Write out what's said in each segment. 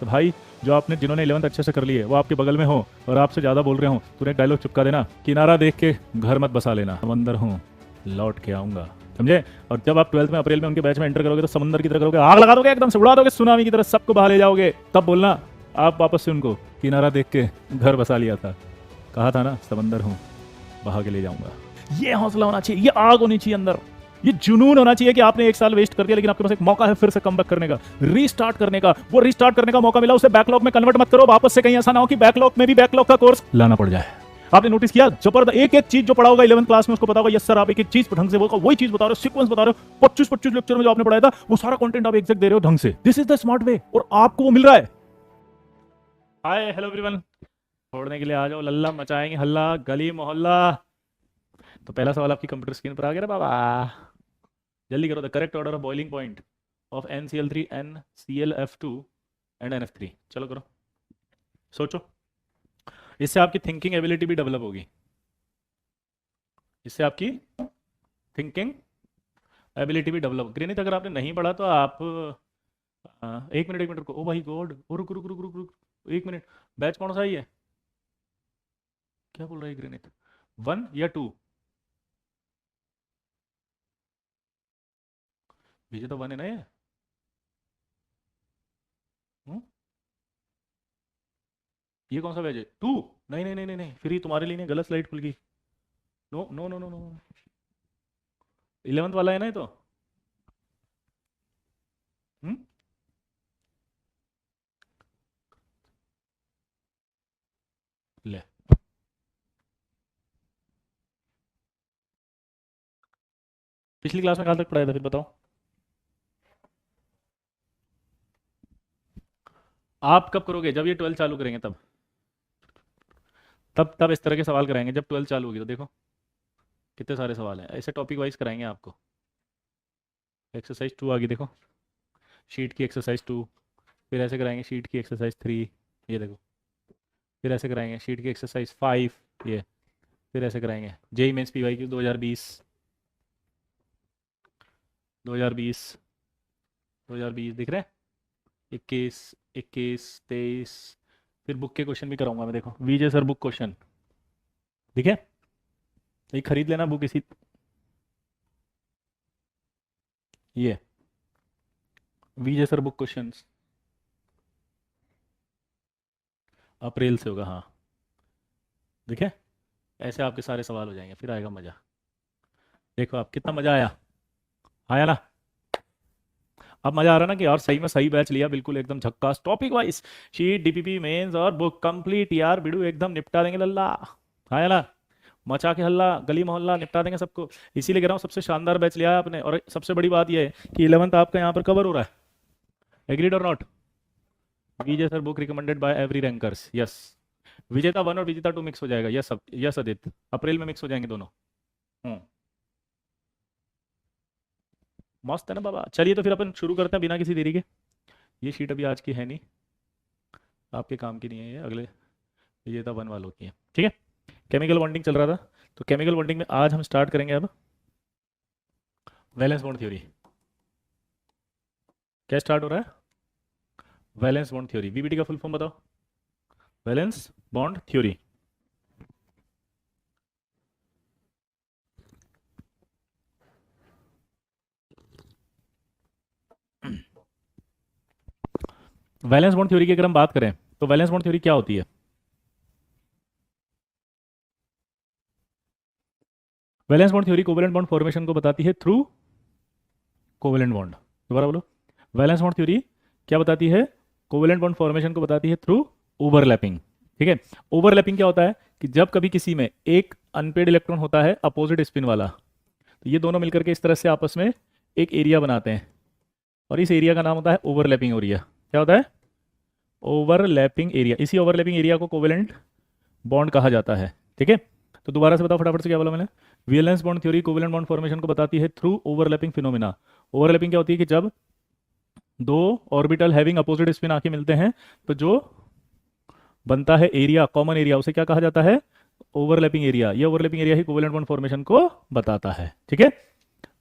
तो भाई जो आपने जिन्होंने 11th अच्छे से कर ली है वो आपके बगल में हो और आपसे ज़्यादा बोल रहे हो, तूने एक डायलॉग चिपका देना, किनारा देख के घर मत बसा लेना, समंदर हूँ लौट के आऊँगा, समझे। और जब आप 12th में अप्रैल में उनके बैच में एंटर करोगे तो समंदर की तरह करोगे, आग लगा दोगे, एकदम से उड़ा दोगे सुनामी की तरह, सबको बहा ले जाओगे, तब बोलना आप वापस से उनको, किनारा देख के घर बसा लिया था, कहा था ना समंदर हूँ बहा के ले जाऊंगा। ये हौसला होना चाहिए, ये आग होनी चाहिए अंदर, ये जुनून होना चाहिए कि आपने एक साल वेस्ट कर दिया लेकिन आपके पास एक मौका है फिर से कमबैक करने का, रीस्टार्ट करने का। वो रीस्टार्ट करने का मौका मिला, उसे बैकलॉग में कन्वर्ट मत करो वापस से, कहीं ऐसा ना हो कि बैकलॉग में भी बैकलॉग का कोर्स लाना पड़ जाए। आपने नोटिस किया जबरदस्त एक एक चीज जो पढ़ा होगा 11th क्लास में उसको पता होगा, यस सर आप एक एक चीज ढंग से बोलकर वही चीज बता रहे हो, सीक्वेंस बता रहे हो, 25 लेक्चर में जो आपने पढ़ाया था वो सारा कंटेंट आप एग्जैक्ट दे रहे हो ढंग से। This is the smart way और आपको वो मिल रहा है। हाय हेलो एवरीवन, छोड़ने के लिए आ जाओ, लल्ला मचाएंगे हल्ला गली मोहल्ला। तो पहला सवाल आपकी कंप्यूटर स्क्रीन पर आ गया बाबा, जल्दी करो। The correct order of boiling point of NCl3, NClF2 and NF3, चलो करो, सोचो। इससे आपकी थिंकिंग एबिलिटी भी डेवलप होगी, इससे आपकी थिंकिंग एबिलिटी भी डेवलप। ग्रेनित अगर आपने नहीं पढ़ा तो आप एक मिनट रुको, ओ भाई गॉड, ओ रुक रुक रुक रुक रुक एक मिनट, बैच कौन सा ही है, क्या बोल रहा है ग्रेनित, 1 या 2? विजय तो 1 है ना ये? हम्म? ये कौन सा बैच है, 2? नहीं नहीं नहीं नहीं नहीं, फ्री तुम्हारे लिए नहीं, गलत स्लाइड खुल गई। No no no no no, 11th वाला है ना ये तो। हम्म? ले, पिछली क्लास में कहाँ तक पढ़ाया था फिर बताओ। आप कब करोगे, जब ये 12 चालू करेंगे तब, तब इस तरह के सवाल कराएंगे। जब 12 चालू होगी तो देखो कितने सारे सवाल हैं, ऐसे टॉपिक वाइज कराएंगे आपको। एक्सरसाइज 2 आ गई देखो, शीट की एक्सरसाइज 2, फिर ऐसे कराएंगे शीट की एक्सरसाइज 3, ये देखो, फिर ऐसे कराएंगे शीट की एक्सरसाइज 5, ये, फिर ऐसे कराएंगे जेई मेंस पीवाई की 2020 2020 2020 दिख रहे हैं, 21 21 23, फिर बुक के क्वेश्चन भी कराऊंगा मैं, देखो विजय सर बुक क्वेश्चन, ठीक है, ये खरीद लेना बुक इसी, ये विजय सर बुक क्वेश्चन अप्रैल से होगा, हाँ देखिए, ऐसे आपके सारे सवाल हो जाएंगे, फिर आएगा मज़ा। देखो आप कितना मज़ा आया, आया ना, अब मज़ा आ रहा ना कि यार सही में सही बैच लिया, बिल्कुल एकदम झक्कास, topic wise sheet DPP mains और बुक कंप्लीट यार, बिडू एकदम निपटा देंगे लल्ला, आया ना, मचा के हल्ला गली मोहल्ला निपटा देंगे सबको। इसीलिए कह रहा हूँ सबसे शानदार बैच लिया है आपने, और सबसे बड़ी बात यह है कि 11th आपका यहाँ पर कवर हो रहा है, एग्रीड और not. Vijay sir book recommended by every rankers, yes. विजेता 1 और विजेता 2 मिक्स हो जाएगा, यस यस आदित्य, अप्रैल में मिक्स हो जाएंगे दोनों। हम्म, मस्त है ना बाबा। चलिए तो फिर अपन शुरू करते हैं बिना किसी देरी के। ये शीट अभी आज की है नहीं, आपके काम की नहीं है, ये अगले विजेता 1 वालों की है, ठीक है। केमिकल बॉन्डिंग चल रहा था, तो केमिकल बॉन्डिंग में आज हम स्टार्ट करेंगे अब वैलेंस बॉन्ड थ्योरी। क्या स्टार्ट हो रहा है, वैलेंस बॉन्ड थ्योरी, वीबीटी का फुल फॉर्म बताओ, valence bond theory. Valence bond theory की अगर हम बात करें तो वैलेंस बॉन्ड थ्योरी क्या होती है, valence bond theory covalent bond formation को बताती है थ्रू कोवेलेंट बॉन्ड, दोबारा बोलो, वैलेंस बॉन्ड थ्योरी क्या बताती है, कोवेलेंट बॉन्ड फॉर्मेशन को बताती है थ्रू ओवरलैपिंग, ठीक है। ओवरलैपिंग क्या होता है कि जब कभी किसी में एक अनपेड इलेक्ट्रॉन होता है अपोजिट स्पिन वाला, तो ये दोनों मिलकर के इस तरह से आपस में एक एरिया बनाते हैं, और इस एरिया का नाम होता है ओवरलैपिंग एरिया। क्या होता है, ओवरलैपिंग एरिया। इसी ओवरलैपिंग एरिया को कोवेलेंट बॉन्ड कहा जाता है, ठीक है। तो दोबारा से बताओ फटाफट से, क्या बोला मैंने, valence bond theory covalent bond formation को बताती है थ्रू ओवरलैपिंग फिनोमिना। ओवरलैपिंग क्या होती है कि जब दो ऑर्बिटल हैविंग अपोजिट स्पिन आके मिलते हैं तो जो बनता है एरिया, कॉमन एरिया, उसे क्या कहा जाता है, ओवरलैपिंग एरिया। ये ओवरलैपिंग एरिया ही कोवेलेंट बॉन्ड फॉर्मेशन को बताता है, ठीक है।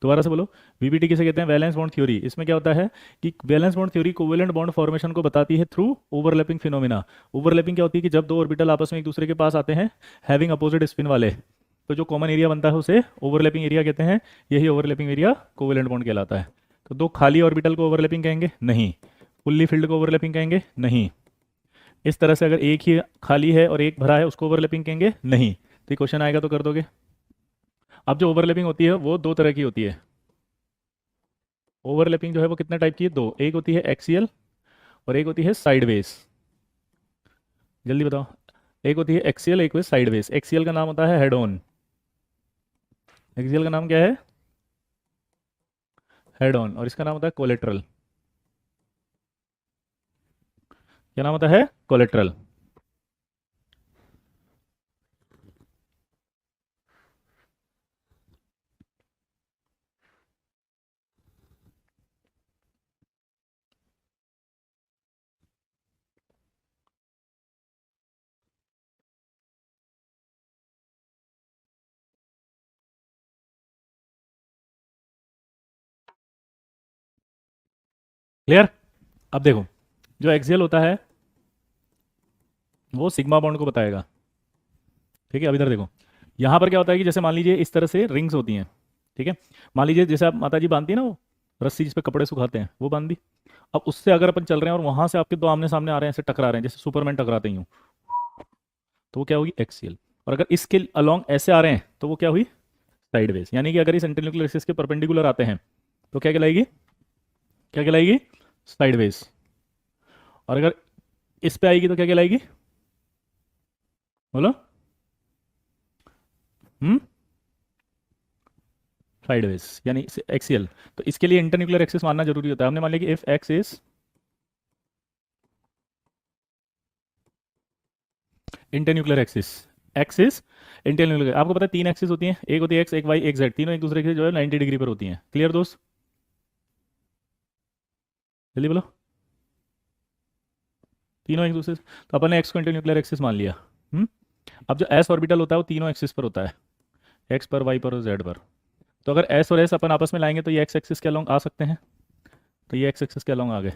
दोबारा से बोलो। वीबीटी किसे कहते हैं? Valence bond theory. इसमें क्या होता है कि valence bond theory covalent bond formation को बताती है थ्रू ओवरलैपिंग फिनोमिना। ओवरलैपिंग क्या होती है कि जब दो ऑर्बिटल आपस में एक दूसरे के पास आते हैं हैविंग अपोजिट स्पिन वाले, तो जो कॉमन एरिया बनता है उसे ओवरलैपिंग एरिया कहते हैं। यही ओवरलैपिंग एरिया कोवेलेंट बॉन्ड कहलाता है। तो दो खाली ऑर्बिटल को ओवरलैपिंग कहेंगे? नहीं। फुल्ली फिल्ड को ओवरलैपिंग कहेंगे? नहीं। इस तरह से अगर एक ही खाली है और एक भरा है उसको ओवरलैपिंग कहेंगे? नहीं। तो क्वेश्चन आएगा तो कर दोगे। अब जो ओवरलैपिंग होती है वो दो तरह की होती है। ओवरलैपिंग जो है वो कितने टाइप की है? दो। एक होती है एक्सियल और एक होती है साइडवेज। जल्दी बताओ। एक होती है एक्सियल, एक होती है साइडवेज। एक्सियल का नाम होता है हेड ऑन। एक्सियल का नाम क्या है? Head on. और इसका नाम होता है कोलेट्रल। क्या नाम होता है? कोलेट्रल। क्लियर? अब देखो, जो एक्सियल होता है वो सिग्मा बॉन्ड को बताएगा। ठीक है, अब इधर देखो। यहाँ पर क्या होता है कि जैसे मान लीजिए इस तरह से रिंग्स होती हैं। ठीक है, मान लीजिए जैसे आप माता जी बांधती है ना वो रस्सी जिस पे कपड़े सुखाते हैं, वो बांध दी। अब उससे अगर अपन चल रहे हैं और वहां से आपके दो आमने सामने आ रहे हैं, ऐसे टकरा रहे हैं जैसे सुपरमैन टकराते ही हूँ, तो वो क्या होगी? एक्सियल। और अगर इसके अलोंग ऐसे आ रहे हैं तो वो क्या हुई? साइडवेज। यानी कि अगर इस इंटरन्यूक्लियर एक्सिस के परपेंडिकुलर आते हैं तो क्या कहलाएगी? क्या कहलाएगी? साइडवेज। और अगर इस पे आएगी तो क्या कहलाएगी? बोलो। हम्म। साइडवेज यानी एक्सियल। तो इसके लिए इंटरन्यूक्लियर एक्सिस मानना जरूरी होता है। हमने मान लिया कि if X is internuclear axis. X is internuclear. आपको पता है तीन एक्सिस होती हैं, एक होती है एक्स, एक वाई, एक जेड। तीनों एक दूसरे के जो है 90 डिग्री पर होती हैं। क्लियर दोस्त? जल्दी बोलो। तीनों एक दूसरे तो अपन ने एक्स को इंटरन्यूक्लियर एक्सिस मान लिया। हम्म। अब जो एस ऑर्बिटल होता है वो तीनों एक्सिस पर होता है, एक्स पर, वाई पर और जेड पर। तो अगर एस और एस अपन आपस में लाएंगे तो ये एक्स एक्सिस के अलोंग आ सकते हैं। तो ये एक्स एक्सिस के अलोंग आ गए,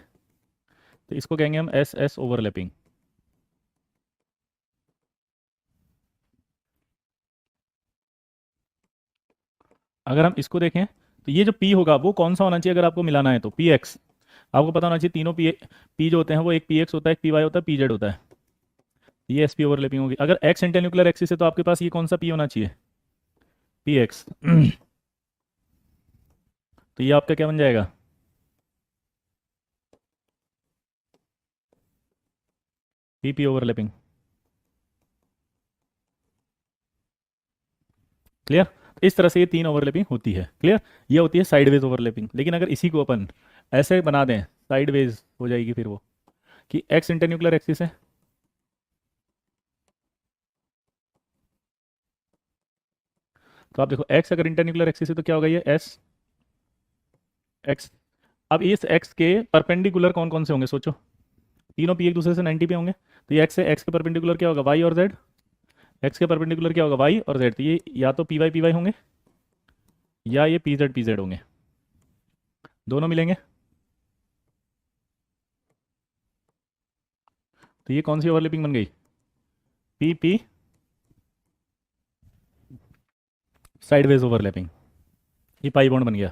तो इसको कहेंगे हम एस एस ओवरलैपिंग। अगर हम इसको देखें तो ये जो पी होगा वो कौन सा होना चाहिए अगर आपको मिलाना है? तो पी एक्स। आपको पता होना चाहिए तीनों पी, पी जो होते हैं वो एक पी एक्स होता है, एक पी वाई होता है, पी जेड होता है। ये एस पी ओवरलैपिंग होगी। अगर एक्स इंटरन्यूक्लियर एक्सिस है तो आपके पास ये कौन सा पी होना चाहिए? P x. तो ये आपका क्या बन जाएगा? P P overlapping. क्लियर? इस तरह से ये तीन ओवरलैपिंग होती है। क्लियर? ये होती है साइडवेज ओवरलैपिंग। लेकिन अगर इसी को अपन ऐसे बना दें, साइडवेज हो जाएगी फिर वो, कि एक्स इंटरन्यूक्लियर एक्सिस है। तो आप देखो एक्स अगर इंटरन्यूक्लियर एक्सिस है तो क्या होगा? ये एस एक्स। अब इस एक्स के परपेंडिकुलर कौन कौन से होंगे सोचो। तीनों पी एक दूसरे से 90 पे होंगे। तो ये एक्स है, एक्स के परपेंडिकुलर क्या होगा? वाई और जेड। एक्स के परपेंडिकुलर क्या होगा? वाई और जेड। तो ये या तो पी वाई होंगे या ये पी जेड होंगे। दोनों मिलेंगे। तो ये कौन सी ओवरलैपिंग बन गई? P P sideways overlapping. ये पाई बॉन्ड बन गया।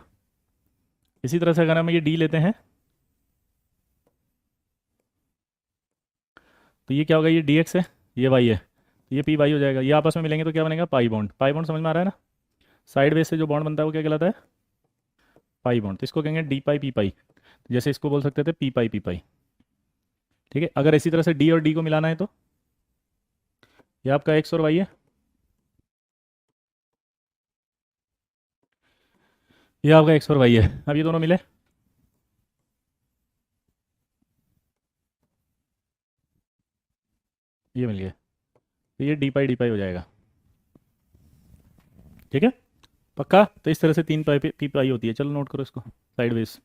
इसी तरह से अगर हम ये डी लेते हैं तो ये क्या होगा? ये डी एक्स है, ये वाई है, तो ये पी वाई हो जाएगा। ये आपस में मिलेंगे तो क्या बनेगा? Pi bond. पाई बॉन्ड समझ में आ रहा है ना? साइडवेज से जो बॉन्ड बनता है वो क्या कहलाता है? Pi bond. तो इसको कहेंगे डी पाई पी पाई। जैसे इसको बोल सकते थे पी पाई। ठीक है, अगर इसी तरह से डी और डी को मिलाना है तो ये आपका एक्स और वाई है, ये आपका एक्स और वाई है। अब ये दोनों मिले, ये मिल गए, तो ये डी पाई हो जाएगा। ठीक है, पक्का? तो इस तरह से तीन पाई पी पाई होती है। चलो नोट करो इसको, साइडवेज।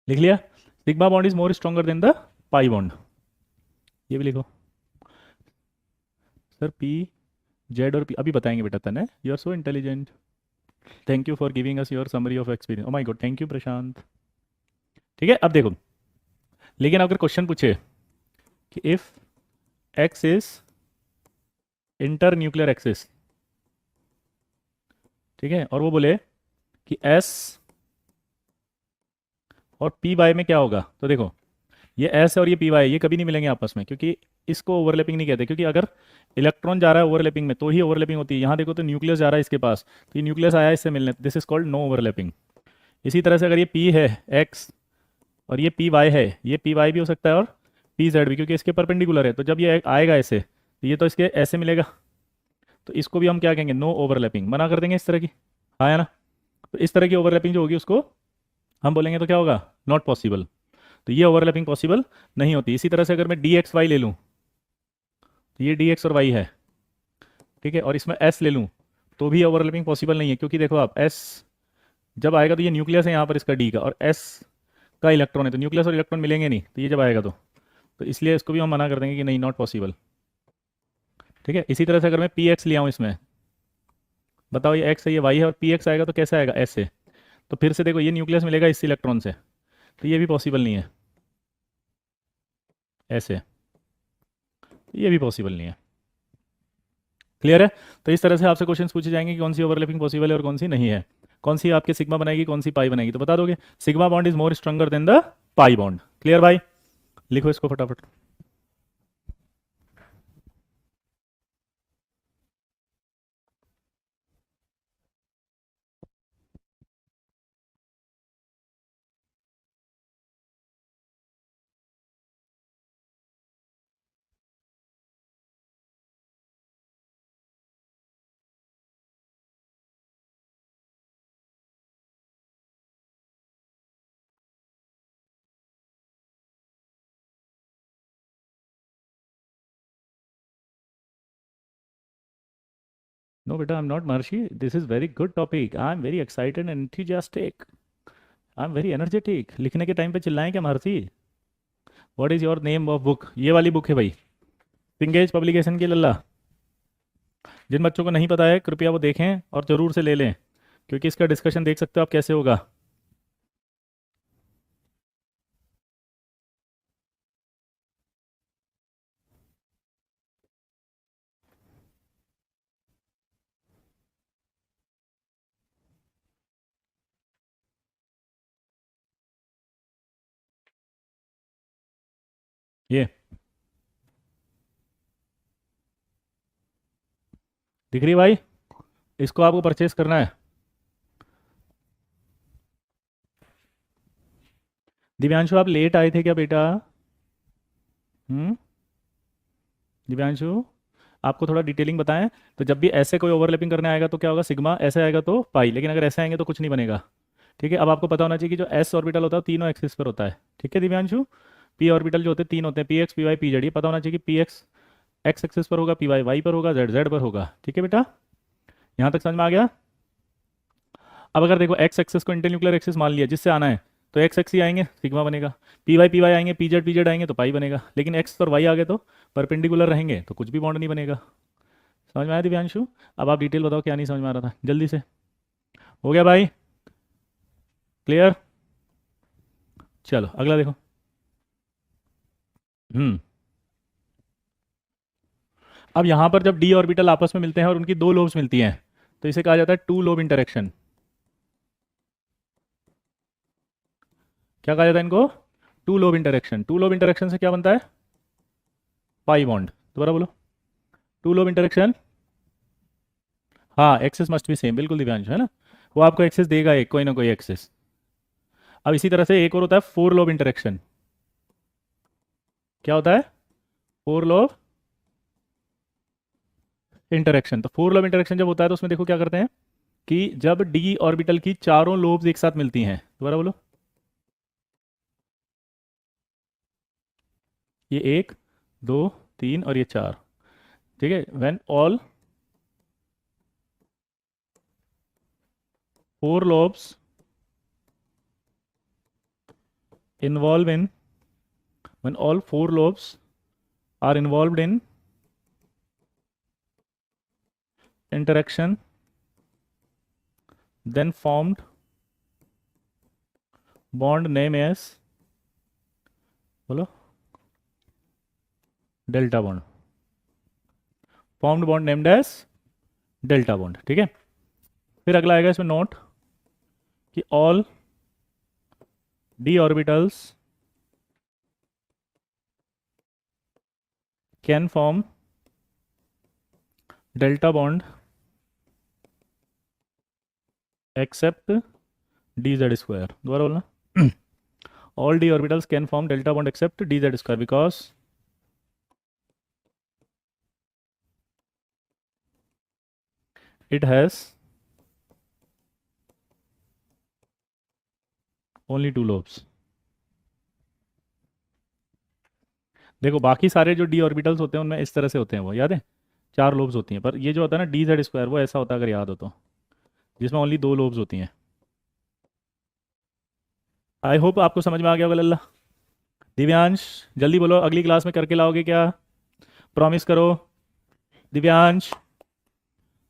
लिख लिया। Sigma bond is more stronger than the pi bond, ये भी लिखो। सर पी जेड और पी अभी बताएंगे बेटा, तने you are so intelligent, thank you for giving us your summary of experience, oh my god, thank you Prashant. ठीक है, अब देखो, लेकिन अगर क्वेश्चन पूछे कि if X is inter nuclear axis, ठीक है, और वो बोले कि एस और पी वाई में क्या होगा, तो देखो ये एस और ये पी वाई ये कभी नहीं मिलेंगे आपस में, क्योंकि इसको ओवरलैपिंग नहीं कहते, क्योंकि अगर इलेक्ट्रॉन जा रहा है ओवरलैपिंग में तो ही ओवरलैपिंग होती है। यहाँ देखो तो न्यूक्लियस जा रहा है इसके पास, तो ये न्यूक्लियस आया इससे मिलने, this is called no overlapping. इसी तरह से अगर ये पी है एक्स और ये पी वाई है, ये पी वाई भी हो सकता है और पी जेड भी, क्योंकि इसके परपेंडिकुलर है, तो जब ये आएगा ऐसे तो ये तो इसके ऐसे मिलेगा, तो इसको भी हम क्या कहेंगे, नो ओवरलैपिंग, मना कर देंगे इस तरह की। आया ना, तो इस तरह की ओवरलैपिंग जो होगी उसको हम बोलेंगे तो क्या होगा, नॉट पॉसिबल। तो ये ओवरलैपिंग पॉसिबल नहीं होती। इसी तरह से अगर मैं डी एक्स वाई ले लूँ, तो ये डी एक्स और वाई है, ठीक है, और इसमें एस ले लूँ तो भी ओवरलैपिंग पॉसिबल नहीं है, क्योंकि देखो आप एस जब आएगा तो ये न्यूक्लियस है यहाँ पर इसका डी का, और एस का इलेक्ट्रॉन है, तो न्यूक्लियस और इलेक्ट्रॉन मिलेंगे नहीं, तो ये जब आएगा तो इसलिए इसको भी हम मना कर देंगे कि नहीं, नॉट पॉसिबल। ठीक है, इसी तरह से अगर मैं पी एक्स ले आऊँ इसमें, बताओ ये एक्स है ये वाई है, और पी एक्स आएगा तो कैसे आएगा, ऐसे, तो फिर से देखो ये न्यूक्लियस मिलेगा इस इलेक्ट्रॉन से, तो ये भी पॉसिबल नहीं है, ऐसे, ये भी पॉसिबल नहीं है। क्लियर है, तो इस तरह से आपसे क्वेश्चंस पूछे जाएंगे कि कौन सी ओवरलैपिंग पॉसिबल है और कौन सी नहीं है, कौन सी आपके सिग्मा बनाएगी कौन सी पाई बनाएगी, तो बता दोगे sigma bond is more stronger than the pi bond. Clear भाई, लिखो इसको फटाफट। नो बेटा, I am not Maharshi, this is very good topic, I am very excited and enthusiastic, I am very energetic. लिखने के टाइम पे चिल्लाएं क्या महर्षि? What is your name of book? ये वाली बुक है भाई, पिंगेज पब्लिकेशन की लल्ला। जिन बच्चों को नहीं पता है कृपया वो देखें और ज़रूर से ले लें, क्योंकि इसका डिस्कशन देख सकते हो आप कैसे होगा। ये दिख रही है भाई, इसको आपको परचेस करना है। दिव्यांशु आप लेट आए थे क्या बेटा? हम्म, दिव्यांशु आपको थोड़ा डिटेलिंग बताएं। तो जब भी ऐसे कोई ओवरलैपिंग करने आएगा तो क्या होगा, सिग्मा, ऐसे आएगा तो पाई, लेकिन अगर ऐसे आएंगे तो कुछ नहीं बनेगा। ठीक है, अब आपको पता होना चाहिए कि जो एस ऑर्बिटल होता है वो तीनों एक्सिस पर होता है। ठीक है दिव्यांशु, पी ऑर्बिटल जो होते हैं तीन होते हैं, p x p y p z, ये पता होना चाहिए कि पी एक्स एक्स एक्सिस पर होगा, पी वाई वाई पर होगा, जेड जेड पर होगा। ठीक है बेटा, यहाँ तक समझ में आ गया? अब अगर देखो एक्स एक्सिस को इंटरन्यूक्लियर एक्सिस मान लिया जिससे आना है, तो एक्स एक्स ही आएंगे सिग्मा बनेगा, पी वाई आएंगे, पी जेड आएंगे तो पाई बनेगा, लेकिन एक्स और वाई आगे तो परपेंडिकुलर रहेंगे तो कुछ भी बॉन्ड नहीं बनेगा। समझ में आया दिव्यांशु? अब आप डिटेल बताओ क्या नहीं समझ में आ रहा था जल्दी से। हो गया भाई, क्लियर? चलो अगला देखो। हम्म, अब यहाँ पर जब डी ऑर्बिटल आपस में मिलते हैं और उनकी दो लोब्स मिलती हैं, तो इसे कहा जाता है टू लोब इंटरेक्शन। क्या कहा जाता है इनको? Two lobe interaction. Two lobe interaction से क्या बनता है? Pi bond. दोबारा बोलो, टू लोब इंटरेक्शन। हाँ, एक्सेस मस्ट बी सेम, बिल्कुल दिव्यांश, है ना, वो आपको एक्सेस देगा एक, कोई ना कोई एक्सेस। अब इसी तरह से एक और होता है फोर लोब इंटरेक्शन। क्या होता है? Four lobe interaction. तो फोर लोब इंटरेक्शन जब होता है तो उसमें देखो क्या करते हैं कि जब डी ऑर्बिटल की चारों लोब्स एक साथ मिलती हैं, दोबारा बोलो, ये एक, दो, तीन और ये चार, ठीक है, when all four lobes involve in when all four lobes are involved in interaction then formed bond name as, बोलो, delta bond, formed bond named as delta bond. ठीक है, फिर अगला आएगा इसमें नोट कि all d orbitals can form delta bond except d z square. दोबारा बोलना, all d orbitals can form delta bond except dz square because it has only two lobes। देखो बाकी सारे जो डी ऑर्बिटल्स होते हैं उनमें इस तरह से होते हैं, वो याद है, चार लोब्स होती हैं, पर ये जो होता है ना डी जेड स्क्वायर, वो ऐसा होता है अगर याद हो तो, जिसमें ओनली दो लोब्स होती हैं। आई होप आपको समझ में आ गया होगा लल्ला। दिव्यांश जल्दी बोलो, अगली क्लास में करके लाओगे क्या? प्रॉमिस करो दिव्यांश।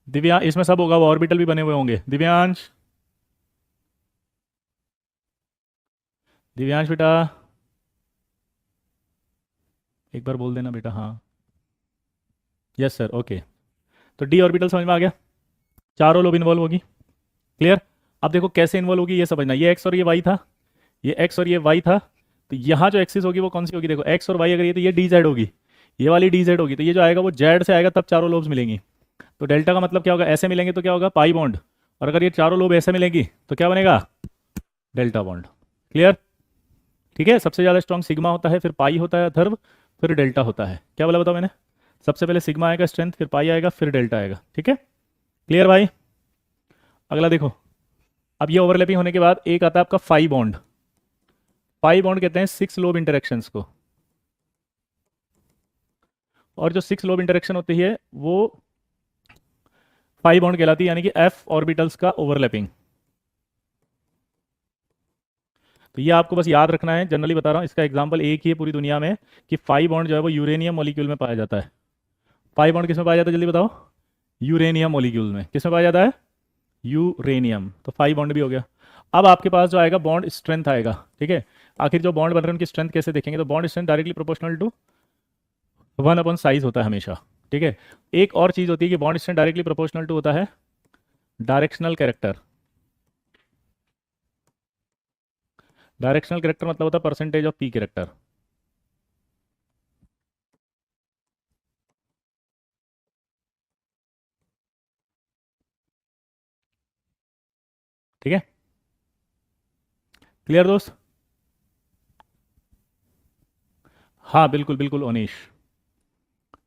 इसमें सब होगा, वो ऑर्बिटल भी बने हुए होंगे। दिव्यांश, दिव्यांश बेटा एक बार बोल देना बेटा। हाँ, यस सर, ओके। तो डी ऑर्बिटल समझ में आ गया, चारों लोब इन्वॉल्व होगी। क्लियर? अब देखो कैसे इन्वॉल्व होगी ये समझना। ये एक्स और ये वाई था, ये एक्स और ये वाई था, तो यहाँ जो एक्सिस होगी वो कौन सी होगी? देखो एक्स और वाई अगर ये, तो ये डी जेड होगी, ये वाली डी जेड होगी, तो ये जो आएगा वो जेड से आएगा, तब चारों लोब्स मिलेंगी। तो डेल्टा का मतलब क्या होगा? ऐसे मिलेंगे तो क्या होगा? Pi bond. और अगर ये चारों लोब ऐसे मिलेंगी तो क्या बनेगा? Delta bond. क्लियर? ठीक है, सबसे ज़्यादा स्ट्रॉन्ग सिग्मा होता है, फिर पाई होता है अथर्व, फिर डेल्टा होता है। क्या बोला बताओ मैंने? सबसे पहले सिग्मा आएगा स्ट्रेंथ, फिर पाई आएगा, फिर डेल्टा आएगा। ठीक है, क्लियर भाई? अगला देखो, अब ये ओवरलैपिंग होने के बाद एक आता है आपका फाई बॉन्ड। पाई बॉन्ड कहते हैं सिक्स लोब इंटरेक्शंस को, और जो सिक्स लोब इंटरेक्शन होती है वो पाई बॉन्ड कहलाती है, यानी कि एफ ऑर्बिटल्स का ओवरलैपिंग। तो ये आपको बस याद रखना है, जनरली बता रहा हूँ। इसका एग्जांपल एक ही है पूरी दुनिया में कि पाई बॉन्ड जो है वो यूरेनियम मॉलिक्यूल में पाया जाता है। पाई बॉन्ड किस में पाया जाता है जल्दी बताओ? यूरेनियम मॉलिक्यूल में। किस में पाया जाता है? यूरेनियम। तो पाई बॉन्ड भी हो गया। अब आपके पास जो आएगा बॉन्ड स्ट्रेंथ आएगा। ठीक है, आखिर जो बॉन्ड बन रहे हैं उनकी स्ट्रेंथ कैसे देखेंगे? तो bond strength directly proportional to 1 upon size होता है हमेशा। ठीक है, एक और चीज़ होती है कि bond strength directly proportional to होता है डायरेक्शनल कैरेक्टर। डायरेक्शनल कैरेक्टर मतलब होता है परसेंटेज ऑफ पी कैरेक्टर। ठीक है, क्लियर दोस्त? हाँ बिल्कुल बिल्कुल ओनीश,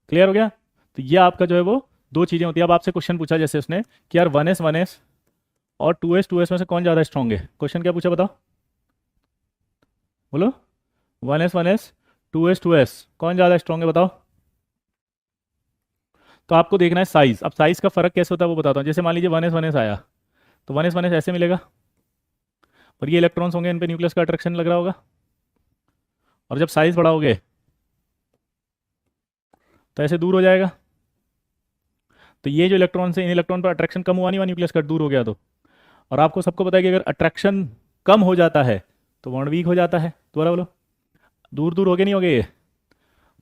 क्लियर हो गया? तो ये आपका जो है वो दो चीज़ें होती है। अब आपसे क्वेश्चन पूछा जैसे उसने कि यार 1s और 2s में से कौन ज़्यादा स्ट्रॉन्ग है? क्वेश्चन क्या पूछा बताओ, बोलो। 1s 2s कौन ज़्यादा स्ट्रॉन्ग है बताओ? तो आपको देखना है साइज। अब साइज का फर्क कैसे होता है वो बताता हूँ। जैसे मान लीजिए 1s आया, तो 1s ऐसे मिलेगा, और ये इलेक्ट्रॉन्स होंगे, इन पे न्यूक्लियस का अट्रैक्शन लग रहा होगा। और जब साइज बढ़ाओगे तो ऐसे दूर हो जाएगा। तो ये जो इलेक्ट्रॉन से इन इलेक्ट्रॉन पर अट्रैक्शन कम हुआ नहीं हुआ, न्यूक्लियस का दूर हो गया तो। और आपको सबको पता है कि अगर अट्रैक्शन कम हो जाता है तो बॉन्ड वीक हो जाता है। दोबारा बोलो, दूर दूर हो गए नहीं हो गए ये?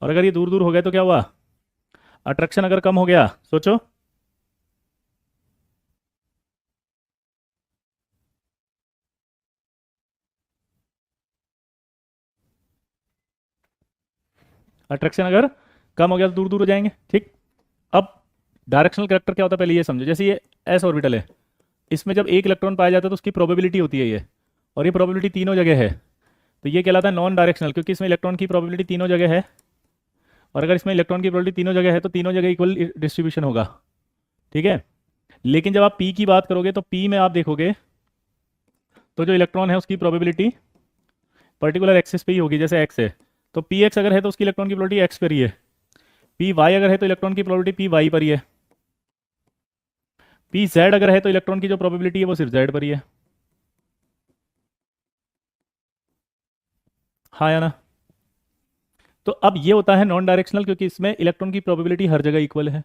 और अगर ये दूर दूर हो गए तो क्या हुआ? अट्रैक्शन अगर कम हो गया, सोचो। अट्रैक्शन अगर कम हो गया तो दूर दूर हो जाएंगे। ठीक, अब डायरेक्शनल कैरेक्टर क्या होता है पहले ये समझो। जैसे ये एस ऑर्बिटल है, इसमें जब एक इलेक्ट्रॉन पाया जाता है तो उसकी प्रोबेबिलिटी होती है ये, और ये प्रोबेबिलिटी तीनों जगह है, तो ये कहलाता है नॉन डायरेक्शनल, क्योंकि इसमें इलेक्ट्रॉन की प्रोबेबिलिटी तीनों जगह है। और अगर इसमें इलेक्ट्रॉन की प्रोबेबिलिटी तीनों जगह है तो तीनों जगह इक्वल डिस्ट्रीब्यूशन होगा। ठीक है, लेकिन जब आप पी की बात करोगे तो पी में आप देखोगे तो जो इलेक्ट्रॉन है उसकी प्रोबेबिलिटी पर्टिकुलर एक्सिस पे ही होगी। जैसे एक्स है तो पी एक्स अगर है तो उसकी इलेक्ट्रॉन की प्रोबेबिलिटी एक्स पर ही है। पी वाई अगर है तो इलेक्ट्रॉन की प्रोबेबिलिटी पी वाई पर ही है। पी जेड अगर है तो इलेक्ट्रॉन की जो प्रोबेबिलिटी है वो सिर्फ जेड पर ही है। हाँ या ना? तो अब ये होता है नॉन डायरेक्शनल, क्योंकि इसमें इलेक्ट्रॉन की प्रोबेबिलिटी हर जगह इक्वल है।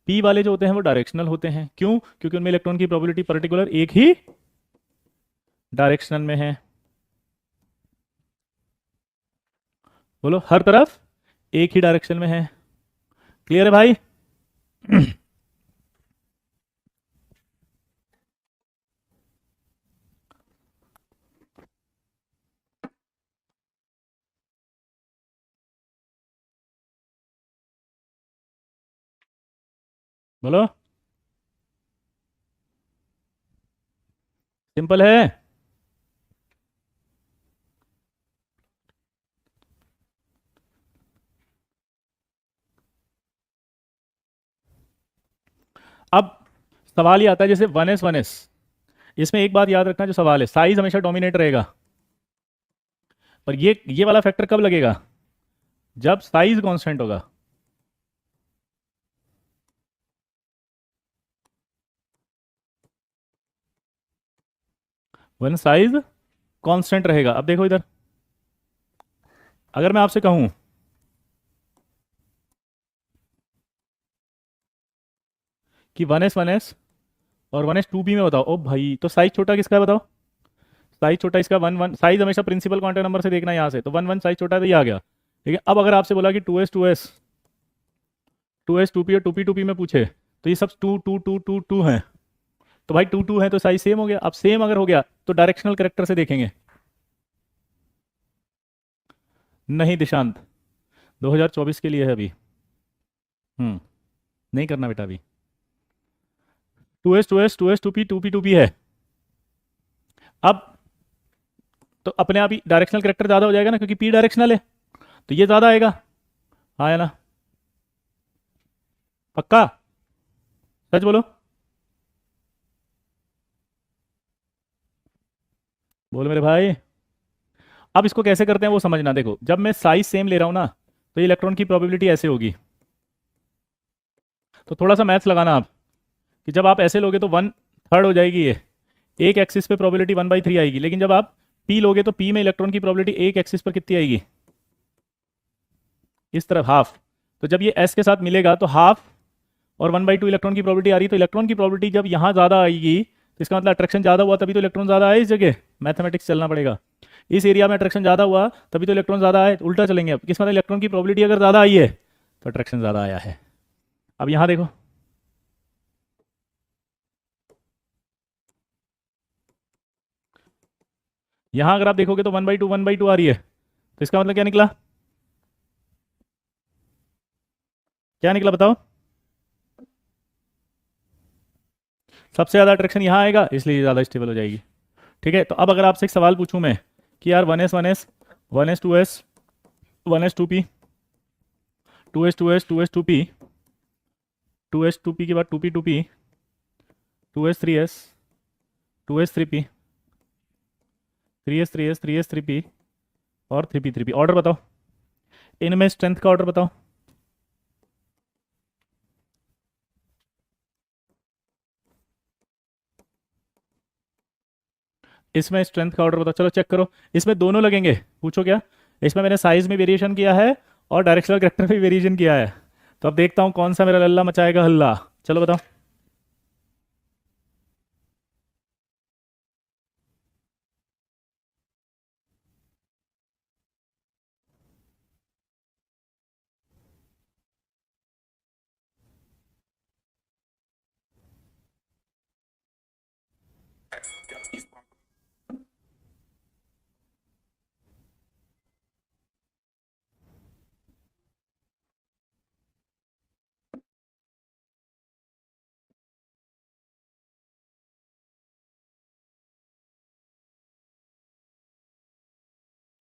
पी वाले जो होते हैं वो डायरेक्शनल होते हैं, क्यों? क्योंकि उनमें इलेक्ट्रॉन की प्रोबेबिलिटी पर्टिकुलर एक ही डायरेक्शनल में है। बोलो, हर तरफ एक ही डायरेक्शन में है। क्लियर है भाई? बोलो, सिंपल है। अब सवाल ये आता है, जैसे 1s 1s, इसमें एक बात याद रखना, जो सवाल है साइज हमेशा डोमिनेट रहेगा, पर ये वाला फैक्टर कब लगेगा? जब साइज कांस्टेंट होगा। वन साइज कांस्टेंट रहेगा। अब देखो इधर, अगर मैं आपसे कहूं कि 1s 1s और 1s 2p में बताओ, ओ भाई, तो साइज छोटा किसका है बताओ? साइज छोटा इसका 1 1, साइज हमेशा प्रिंसिपल क्वांटम नंबर से देखना, यहाँ से तो 1 1 साइज छोटा है, तो ये आ गया। ठीक है, अब अगर आपसे बोला कि 2s 2s 2s 2p और 2p 2p में पूछे, तो ये सब 2 2 2 2 2 हैं, तो भाई 2 2 है तो साइज सेम हो गया। अब सेम अगर हो गया तो डायरेक्शनल करेक्टर से देखेंगे। नहीं दिशांत, 2024 के लिए है अभी। नहीं करना बेटा अभी। 2s 2s 2s 2p 2p 2p है। अब तो अपने आप ही डायरेक्शनल करेक्टर ज़्यादा हो जाएगा ना, क्योंकि पी डायरेक्शनल है, तो ये ज़्यादा आएगा। हाँ या ना? पक्का? सच बोलो, बोलो मेरे भाई। अब इसको कैसे करते हैं वो समझना। देखो, जब मैं साइज सेम ले रहा हूँ ना, तो इलेक्ट्रॉन की प्रोबेबिलिटी ऐसे होगी। तो थोड़ा सा मैथ्स लगाना आप, कि जब आप ऐसे लोगे तो 1/3 हो जाएगी ये, एक एक्सिस पे प्रोबेबिलिटी 1/3 आएगी, लेकिन जब आप पी लोगे तो पी में इलेक्ट्रॉन की प्रोबेबिलिटी एक एक्सिस पर कितनी आएगी? इस तरफ हाफ। तो जब ये एस के साथ मिलेगा तो हाफ और 1/2 इलेक्ट्रॉन की प्रोबेबिलिटी आ रही है, तो इलेक्ट्रॉन की प्रोबेबिलिटी जब यहाँ ज़्यादा आएगी, तो इसका मतलब अट्रैक्शन ज़्यादा हुआ तभी तो इलेक्ट्रॉन ज़्यादा आए इस जगह। मैथमेटिक्स चलना पड़ेगा। इस एरिया में अट्रैक्शन ज़्यादा हुआ तभी तो इलेक्ट्रॉन ज़्यादा आए। उल्टा चलेंगे अब, किस मतलब इलेक्ट्रॉन की प्रोबेबिलिटी अगर ज़्यादा आई है तो अट्रैक्शन ज़्यादा आया है। अब यहाँ देखो, यहाँ अगर आप देखोगे तो 1/2 आ रही है, तो इसका मतलब क्या निकला? क्या निकला बताओ? सबसे ज़्यादा अट्रैक्शन यहाँ आएगा, इसलिए ज़्यादा स्टेबल हो जाएगी। ठीक है, तो अब अगर आपसे एक सवाल पूछूं मैं कि यार 1s 1s 1s 2s 1s 2p 2s 2s 2s 2p के बाद 2p 2s 3s 2s 3p 3s 3p और 3p ऑर्डर बताओ, इनमें स्ट्रेंथ का ऑर्डर बताओ। इसमें स्ट्रेंथ का ऑर्डर बताओ, चलो चेक करो। इसमें दोनों लगेंगे, पूछो क्या? इसमें मैंने साइज में वेरिएशन किया है और डायरेक्शनल कैरेक्टर में वेरिएशन किया है, तो अब देखता हूँ कौन सा मेरा लल्ला मचाएगा हल्ला। चलो बताओ।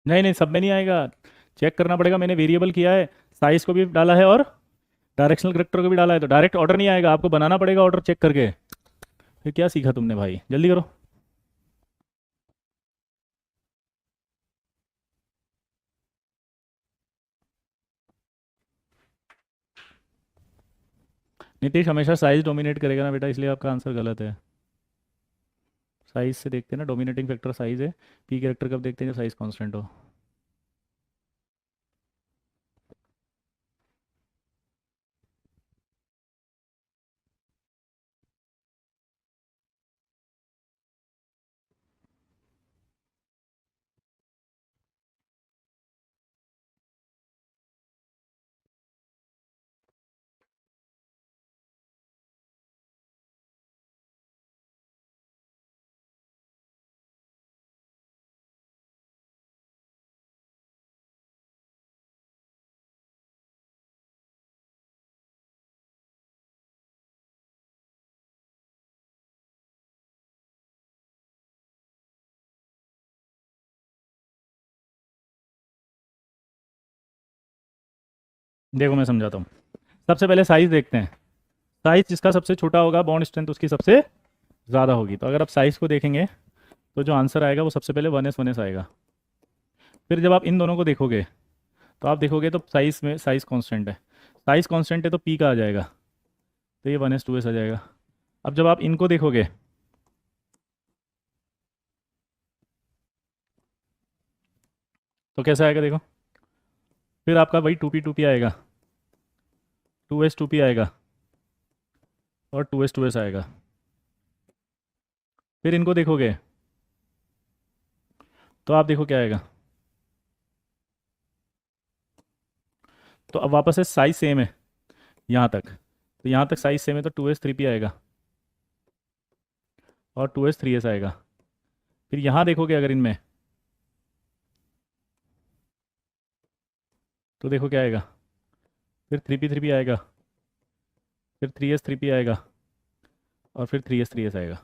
नहीं नहीं, सब में नहीं आएगा, चेक करना पड़ेगा। मैंने वेरिएबल किया है, साइज को भी डाला है और डायरेक्शनल करेक्टर को भी डाला है, तो डायरेक्ट ऑर्डर नहीं आएगा, आपको बनाना पड़ेगा ऑर्डर चेक करके। फिर क्या सीखा तुमने भाई, जल्दी करो। नीतीश, हमेशा साइज डोमिनेट करेगा ना बेटा, इसलिए आपका आंसर गलत है। साइज से देखते हैं ना, डोमिनेटिंग फैक्टर साइज है। पी कैरेक्टर कब देखते हैं? जब साइज कांस्टेंट हो। देखो मैं समझाता हूँ। सबसे पहले साइज देखते हैं। साइज जिसका सबसे छोटा होगा बॉन्ड स्ट्रेंथ उसकी सबसे ज़्यादा होगी। तो अगर आप साइज को देखेंगे तो जो आंसर आएगा वो सबसे पहले 1s आएगा। फिर जब आप इन दोनों को देखोगे तो आप देखोगे तो साइज में साइज कांस्टेंट है। साइज कांस्टेंट है तो पी का आ जाएगा, तो ये 1s 2s आ जाएगा। अब जब आप इनको देखोगे तो कैसा आएगा देखो। फिर आपका वही 2p आएगा, 2s 2p आएगा और 2s 2s आएगा। फिर इनको देखोगे तो आप देखो क्या आएगा। तो अब वापस से साइज सेम है यहाँ तक, तो यहाँ तक साइज सेम है तो 2s 3p आएगा और 2s 3s आएगा। फिर यहाँ देखोगे अगर इनमें तो देखो क्या आएगा। फिर 3p 3p आएगा, फिर 3s 3p आएगा और फिर 3s 3s आएगा।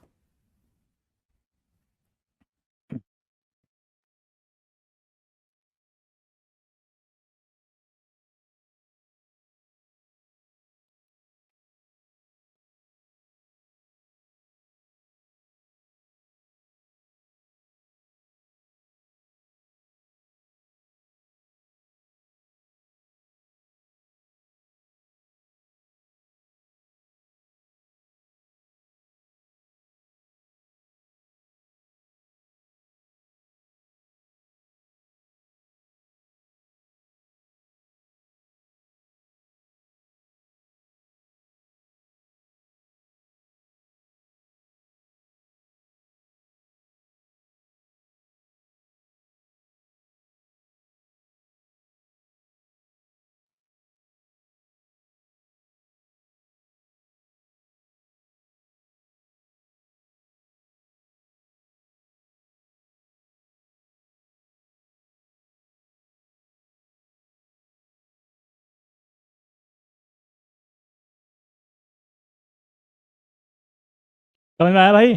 समझ में आया भाई?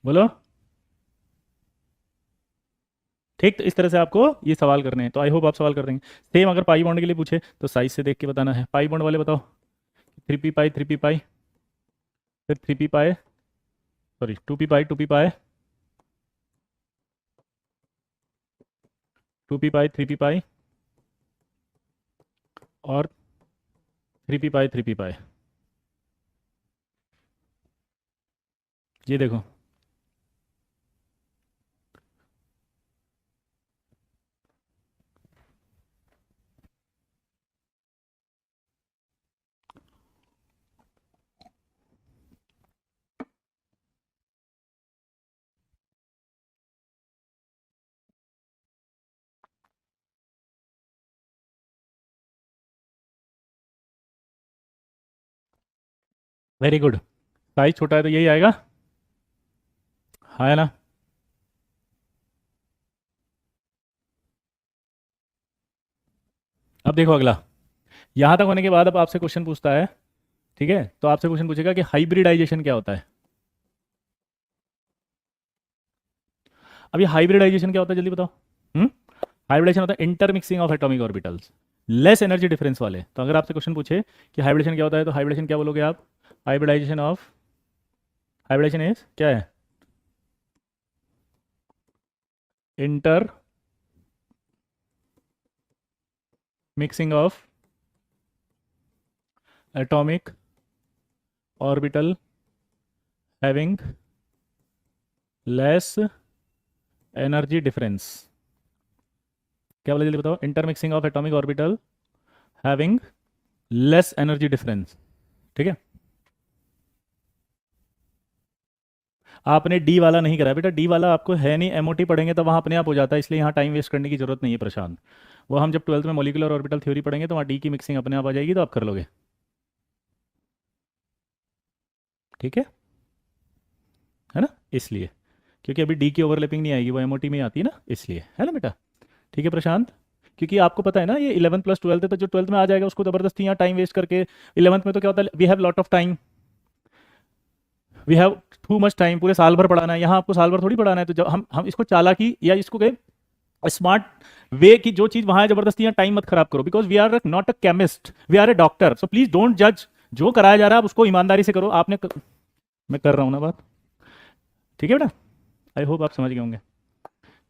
बोलो। ठीक, तो इस तरह से आपको ये सवाल करने हैं, तो आई होप आप सवाल कर देंगे। सेम अगर पाई बॉन्ड के लिए पूछे तो साइज से देख के बताना है। पाई बॉन्ड वाले बताओ। 3p पाई 3p पाई, फिर 3p पाई, सॉरी 2p पाई 2p पाई और 3p पाई। ये देखो। Very good. साइज छोटा है तो यही आएगा, हाँ है ना। अब देखो अगला। यहाँ तक होने के बाद अब आपसे क्वेश्चन पूछता है, ठीक है, तो आपसे क्वेश्चन पूछेगा कि हाइब्रिडाइजेशन क्या होता है। अब ये हाइब्रिडाइजेशन क्या होता है जल्दी बताओ। हम्म हाइब्रिडाइजेशन होता है intermixing of atomic orbitals, less energy difference वाले। तो अगर आपसे क्वेश्चन पूछे कि हाइब्रिडेशन क्या होता है तो हाइब्रिडेशन क्या बोलोगे आप। हाइब्रिडाइजेशन ऑफ, हाइब्रिडेशन इज क्या है, inter mixing of atomic orbital having less energy difference. क्या बोले जल्दी बताओ। Intermixing of atomic orbital having less energy difference, ठीक है। आपने डी वाला नहीं करा बेटा, डी वाला आपको है नहीं, एमओटी पढ़ेंगे तो वहाँ अपने आप हो जाता है, इसलिए यहाँ टाइम वेस्ट करने की जरूरत नहीं है प्रशांत। वो हम जब 12th में मोलिकुलर ऑर्बिटल थ्योरी पढ़ेंगे तो वहाँ डी की मिक्सिंग अपने आप आ जाएगी, तो आप कर लोगे, ठीक है ना। इसलिए क्योंकि अभी डी की ओवरलैपिंग नहीं आएगी, वो एमओटी में आती है ना, इसलिए, है ना बेटा। ठीक है प्रशांत, क्योंकि आपको पता है ना ये 11th प्लस 12th है, तो जो 12th में आ जाएगा उसको ज़बरदस्ती यहाँ टाइम वेस्ट करके। 11th में तो क्या होता है, we have lot of time, we have too much time, पूरे साल भर पढ़ाना है। यहाँ आपको साल भर थोड़ी पढ़ाना है, तो जब हम इसको चालाकी या इसको कहें स्मार्ट वे की जो चीज वहां है, जबरदस्ती यहाँ टाइम मत खराब करो, because we are not a chemist, we are a doctor, so please don't जज। जो कराया जा रहा है आप उसको ईमानदारी से करो। मैं कर रहा हूँ ना बात, ठीक है बेटा? आई होप आप समझ गए होंगे।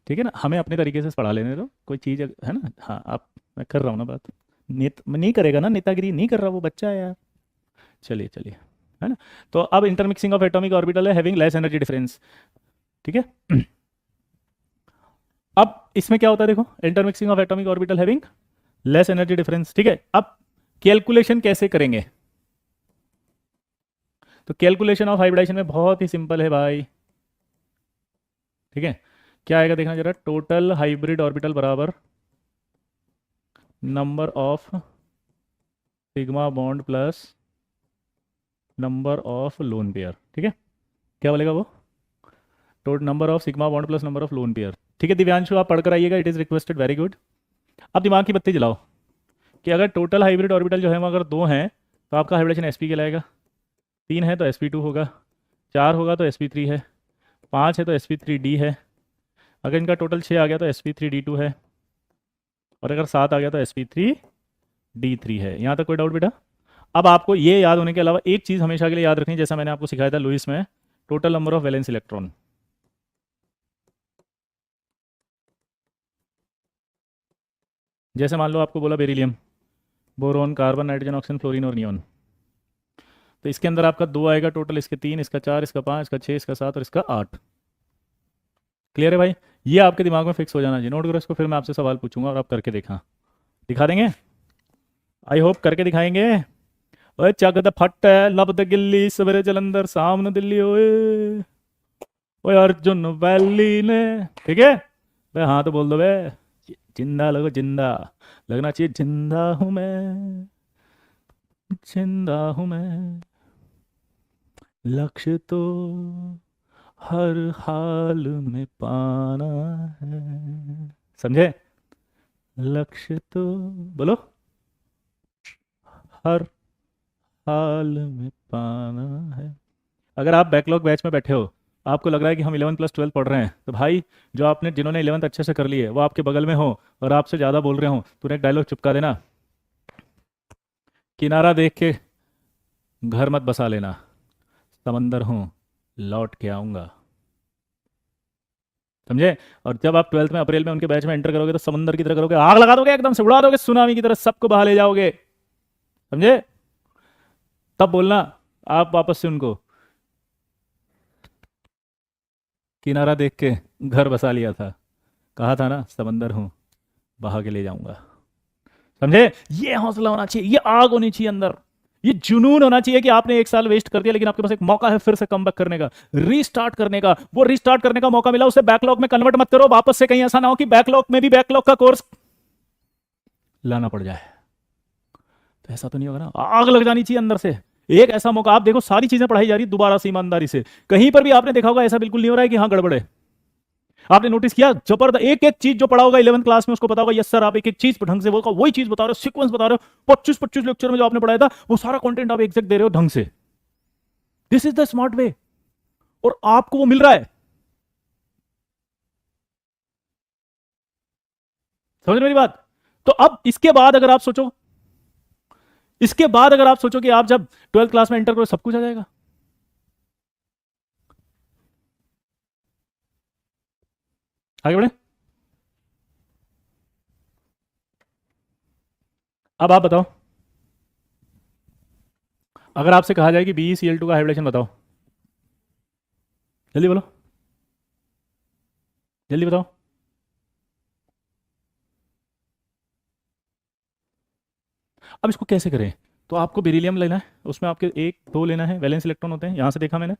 ठीक है ना, हमें अपने तरीके से पढ़ा लेने दो, कोई चीज़ है ना। हाँ आप, मैं कर रहा हूँ ना बात। नहीं करेगा ना, नेतागिरी नहीं कर रहा, वो बच्चा है यार। चलिए चलिए, है ना। तो अब इंटरमिक्सिंग ऑफ एटॉमिक ऑर्बिटल है हैविंग लेस एनर्जी डिफरेंस, ठीक है। अब इसमें क्या होता है देखो, intermixing of atomic orbital having less energy difference, ठीक है। अब कैलकुलेशन कैसे करेंगे? तो कैलकुलेशन ऑफ हाइब्रिडाइजेशन में बहुत ही सिंपल है भाई, ठीक है। क्या आएगा देखना जरा, टोटल हाइब्रिड ऑर्बिटल बराबर number of sigma bond plus number of lone pair, ठीक है। क्या बोलेगा वो, total number of sigma bond plus number of lone pair, ठीक है। दिव्यांशु आप पढ़कर आइएगा, it is requested, very good. अब दिमाग की बत्ती जलाओ कि अगर टोटल हाइब्रिड ऑर्बिटल जो है वो अगर दो हैं तो आपका हाइब्रिडेशन sp कहलाएगा, तीन है तो sp2 होगा, चार होगा तो sp3 है, पाँच है तो sp3d है, अगर इनका टोटल छः आ गया तो sp3d2 है, और अगर सात आ गया तो sp3d3 है। यहाँ तक कोई डाउट बेटा? अब आपको ये याद होने के अलावा एक चीज़ हमेशा के लिए याद रखनी है, जैसा मैंने आपको सिखाया था लुइस में, total number of valence electron. जैसे मान लो आपको बोला beryllium, boron, carbon, nitrogen, oxygen, fluorine और नियॉन, तो इसके अंदर आपका दो आएगा टोटल, इसके तीन, इसका चार, इसका पाँच, इसका छः, इसका सात और इसका आठ। क्लियर है भाई? ये आपके दिमाग में फिक्स हो जाना चाहिए, नोट करो इसको, फिर मैं आपसे सवाल पूछूंगा और आप करके दिखा देंगे। आई होप करके दिखाएंगे। ओए चक द फट लब द गिल्ली सवेरे जलंधर सामने दिल्ली ओए, ओए अर्जुन वैली ने, ठीक है। बे हाँ तो बोल दो बे, जिंदा लगो जिंदा, लगना चाहिए जिंदा हूं मैं, जिंदा हूं मैं, लक्ष्य तो हर हाल में पाना है, समझे? लक्ष्य तो बोलो, हर हाल में पाना है। अगर आप बैकलॉग बैच में बैठे हो, आपको लग रहा है कि हम 11+12 पढ़ रहे हैं, तो भाई जो आपने जिन्होंने 11th अच्छे से कर ली है वो आपके बगल में हो और आपसे ज़्यादा बोल रहे हो, तूने एक डायलॉग चिपका देना, किनारा देख के घर मत बसा लेना, समंदर हूँ लौट के आऊँगा, समझे? और जब आप 12th में अप्रैल में उनके बैच में एंटर करोगे तो समंदर की तरह करोगे, आग लगा दोगे, एकदम से उड़ा दोगे सुनामी की तरह, सबको बहा ले जाओगे, समझे? तब बोलना आप वापस से उनको, किनारा देख के घर बसा लिया था, कहा था ना समंदर हूँ बहा के ले जाऊंगा, समझे? ये हौसला होना चाहिए, ये आग होनी चाहिए अंदर, ये जुनून होना चाहिए कि आपने एक साल वेस्ट कर दिया लेकिन आपके पास एक मौका है फिर से कमबैक करने का, रीस्टार्ट करने का। वो रीस्टार्ट करने का मौका मिला, उसे बैकलॉग में कन्वर्ट मत करो वापस से, कहीं ऐसा ना हो कि बैकलॉग में भी बैकलॉग का कोर्स लाना पड़ जाए। तो ऐसा तो नहीं होगा ना, आग लग जानी चाहिए अंदर से। एक ऐसा मौका, आप देखो सारी चीजें पढ़ाई जा रही है दोबारा से ईमानदारी से, कहीं पर भी आपने देखा होगा ऐसा बिल्कुल नहीं हो रहा है कि हाँ गड़बड़ है। आपने नोटिस किया, जबरदस्त एक एक चीज जो पढ़ा होगा 11th क्लास में उसको पता होगा, यस सर आप एक एक चीज ढंग से बोलकर वही चीज बता रहे हो, सीक्वेंस बता रहे हो, 25-25 लेक्चर में जो आपने पढ़ाया था वो सारा कंटेंट आप एग्जैक्ट दे रहे हो ढंग से। This is the smart way, और आपको वो मिल रहा है। समझ मेरी बात? तो अब इसके बाद अगर आप सोचो कि आप जब 12th क्लास में एंटर करो सब कुछ आ जाएगा। आगे बढ़े, अब आप बताओ, अगर आपसे कहा जाए कि BeCl2 का हाइब्रिडेशन बताओ, जल्दी बोलो, जल्दी बताओ। अब इसको कैसे करें? तो आपको बेरिलियम लेना है, उसमें आपके एक दो लेना है, वैलेंस इलेक्ट्रॉन होते हैं, यहाँ से देखा मैंने,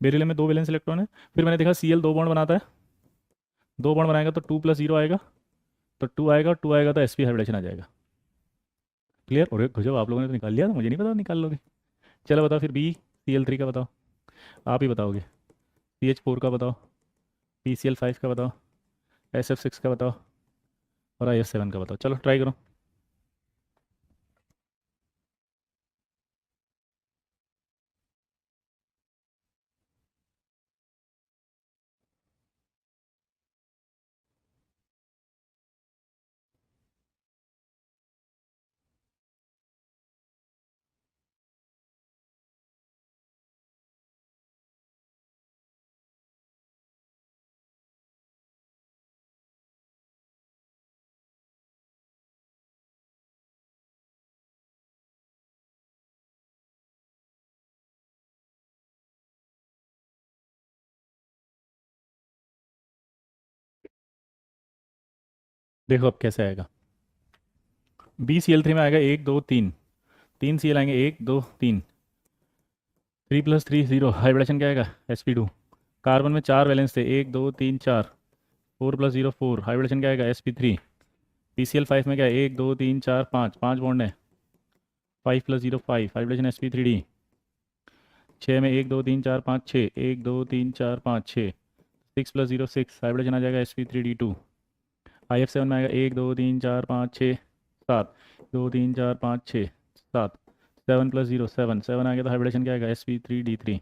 बेरिलियम में दो वैलेंस इलेक्ट्रॉन है। फिर मैंने देखा Cl दो बॉन्ड बनाता है, दो बॉन्ड बनाएगा तो 2+0 आएगा, तो 2 आएगा, 2 आएगा तो sp हाइब्रिडेशन आ जाएगा। क्लियर? और गजब, आप लोगों ने तो निकाल लिया था, मुझे नहीं पता निकाल लोगे। चलो बताओ फिर BCl3 का बताओ, आप ही बताओगे। CH4 का बताओ, PCl5 का बताओ, SF6 का बताओ, और IF7 का बताओ। चलो ट्राई करो। देखो अब कैसे आएगा। BCl3 में आएगा 1 2 3, 3 Cl आएंगे 1 2 3, 3+3 0, हाइब्रिडेशन क्या आएगा sp2। कार्बन में 4 वैलेंस थे 1 2 3 4, 4+0 4, हाइब्रिडेशन क्या आएगा sp3। PCl5 में क्या है 1 2 3 4 5, 5 बॉन्ड है 5+0 5, हाइब्रिडेशन sp3d। 6 में 1 2 3 4 5 6, 1 2 3 4 5 6, 6+0 6, हाइब्रिडेशन आ जाएगा sp3d2। IF7 में आएगा 1 2 3 4 5 6 7, 2 3 4 5 6 7, 7+0 7, 7 आ गया तो हाइब्रिडेशन क्या आएगा sp3d3।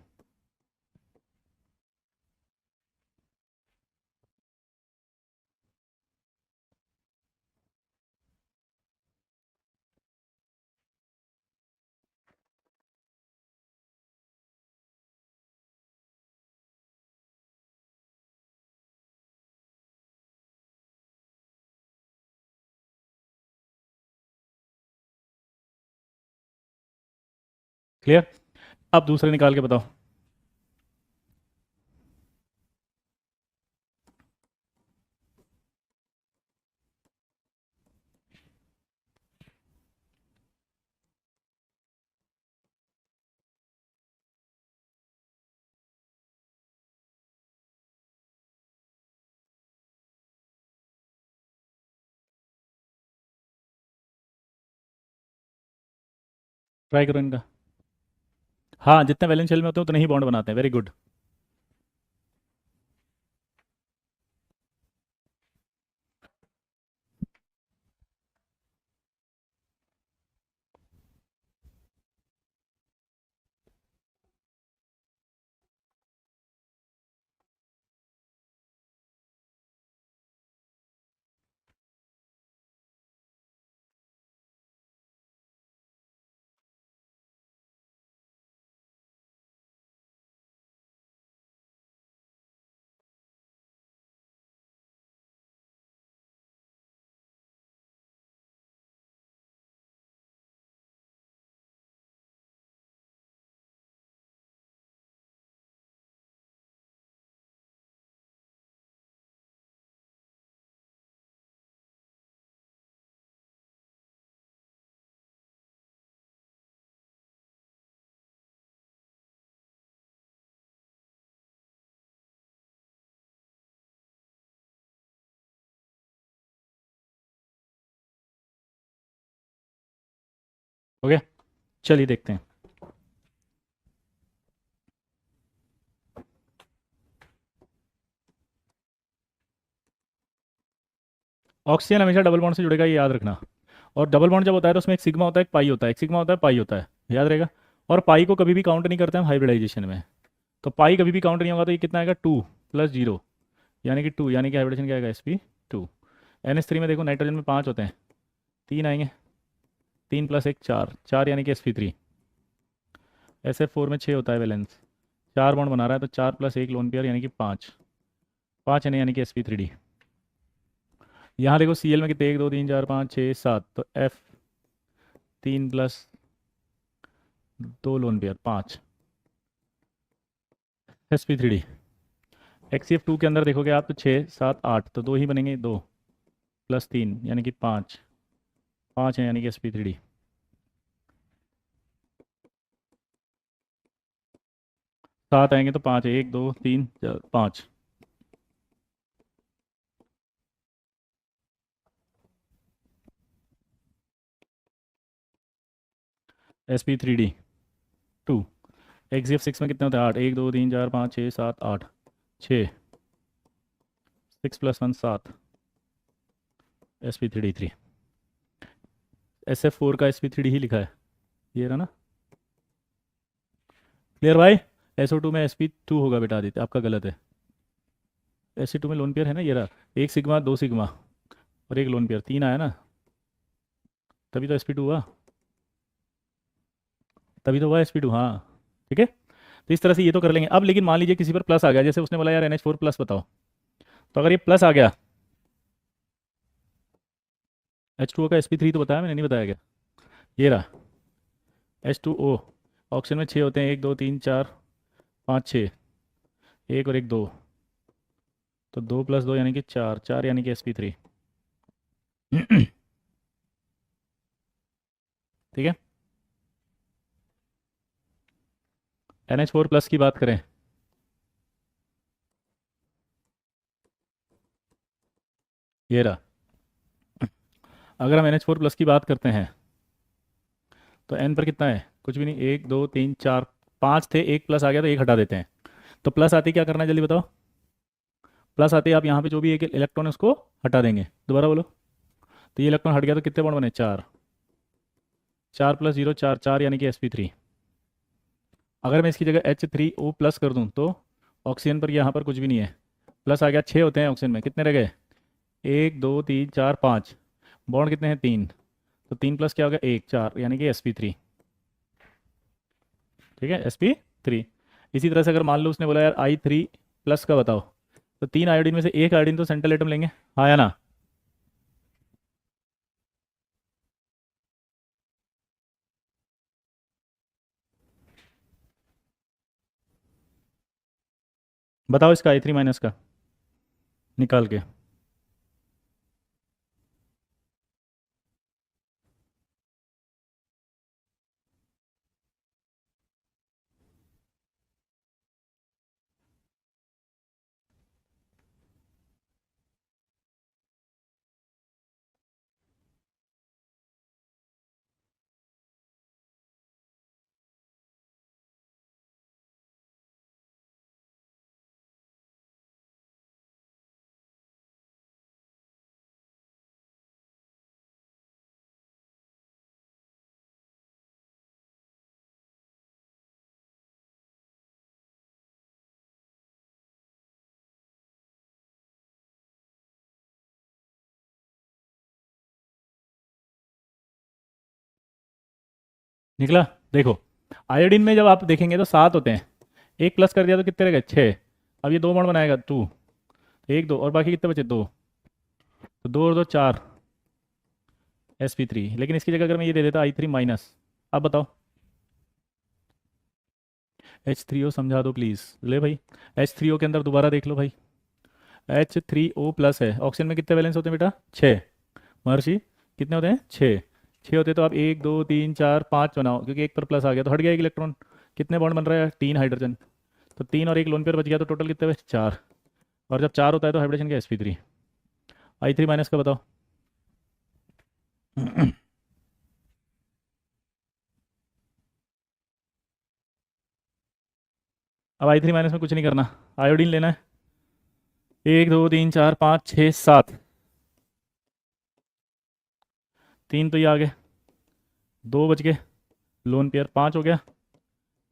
क्लियर। अब दूसरे निकाल के बताओ। ट्राई करो इनका। हाँ, जितने वैलेंस शेल में होते हैं उतने ही बॉन्ड बनाते हैं। Very good. ओके, चलिए देखते हैं। ऑक्सीजन हमेशा डबल बॉन्ड से जुड़ेगा, ये याद रखना। और डबल बॉन्ड जब होता है तो उसमें एक सिग्मा होता है, एक पाई होता है, एक सिग्मा होता है, पाई होता है, याद रहेगा। और पाई को कभी भी काउंट नहीं करते हम हाइब्रिडाइजेशन में। तो पाई कभी भी काउंट नहीं होगा, तो ये कितना आएगा 2+0, यानी कि 2, यानी कि हाइब्रिडेशन क्या आएगा sp2। NH3 में देखो नाइट्रोजन में 5 होते हैं, 3 आएंगे, 3+1 4, 4 यानी कि sp3। SF4 में 6 होता है वैलेंस, 4 बॉन्ड बना रहा है तो 4+1 लोन पेयर यानी कि 5, 5 यानी कि sp3d। यहाँ देखो Cl में कितने 1 2 3 4 5 6 7, तो F3+2 lone pair 5 sp3d। XCF2 के अंदर देखोगे आप तो 6 7 8, तो 2 ही बनेंगे, 2+3 यानी कि 5, 5 है यानी कि sp3d। 7 आएंगे तो 5 है, 1 2 3 4 5, sp3d2। XCF6 में कितने होते हैं 8, 1 2 3 4 5 6 7 8, 6, 6+1 7, sp3d3। SF4 का sp3d ही लिखा है, ये रहा ना। क्लियर भाई। SO2 में sp2 होगा बेटा आदित्य, आपका गलत है। SC2 में लोन पेयर है ना, ये रहा, एक सिग्मा 2 सिग्मा और एक लोन पेयर, 3 आया ना, तभी तो sp2 हुआ, तभी तो हुआ sp2। हाँ ठीक है, तो इस तरह से ये तो कर लेंगे अब। लेकिन मान लीजिए किसी पर प्लस आ गया, जैसे उसने बोला यार NH4 प्लस बताओ, तो अगर ये प्लस आ गया, H2O का sp3 तो बताया मैंने, नहीं बताया क्या, ये रहा H2O। ऑक्सीजन में 6 होते हैं, 1 2 3 4 5 6, एक और एक 2, तो 2+2 यानी कि 4, 4 यानी कि sp3। ठीक है। NH4+ की बात करें, ये रहा। अगर हम NH4+ की बात करते हैं तो N पर कितना है, कुछ भी नहीं, 1 2 3 4 5 थे, एक प्लस आ गया तो एक हटा देते हैं। तो प्लस आते ही क्या करना है जल्दी बताओ। प्लस आते ही आप यहाँ पे जो भी एक इलेक्ट्रॉन है उसको हटा देंगे। दोबारा बोलो। तो ये इलेक्ट्रॉन हट गया तो कितने बॉन्ड बने, 4। 4 + 0 4, 4 यानी कि sp3। अगर मैं इसकी जगह H3O+ कर दूं तो ऑक्सीजन पर यहाँ पर कुछ भी नहीं है, प्लस आ गया, 6 होते हैं ऑक्सीजन में, कितने रह गए, 1 2 3 4 5। बॉन्ड कितने हैं, 3। तो 3 प्लस क्या हो गया, 1 4 यानी कि sp3। ठीक है, sp3। इसी तरह से अगर मान लो उसने बोला यार I3+ का बताओ, तो 3 आयोडीन में से एक आयोडीन तो सेंट्रल एटम लेंगे, हाँ या ना। बताओ इसका I3- का निकाल के। निकला। देखो, आयोडीन में जब आप देखेंगे तो 7 होते हैं, एक प्लस कर दिया तो कितने रह गए, 6। अब ये 2 बॉन्ड बनाएगा, 2, एक दो, और बाकी कितने बचे, 2। तो 2 और 2 4, sp3। लेकिन इसकी जगह अगर मैं ये दे देता I3-। अब बताओ, H3O समझा दो प्लीज़, ले भाई। H3O के अंदर दोबारा देख लो भाई, H3O+ है, ऑक्सीजन में कितने वैलेंस होते हैं बेटा, 6। महर्षि कितने होते हैं, 6। 6 होते तो आप 1 2 3 4 5 बनाओ, क्योंकि एक पर प्लस आ गया तो हट गया एक इलेक्ट्रॉन। कितने बॉन्ड बन रहा है, 3 हाइड्रोजन। तो 3 और एक लोन पेयर बच गया, तो टोटल कितने बचे, 4। और जब 4 होता है तो हाइब्रिडेशन का sp3। I3- का बताओ। अब I3- में कुछ नहीं करना, आयोडीन लेना है। 1 2 3 4 5 6 7, 3 तो ये आ गए, 2 बच गए, लोन पेयर 5 हो गया।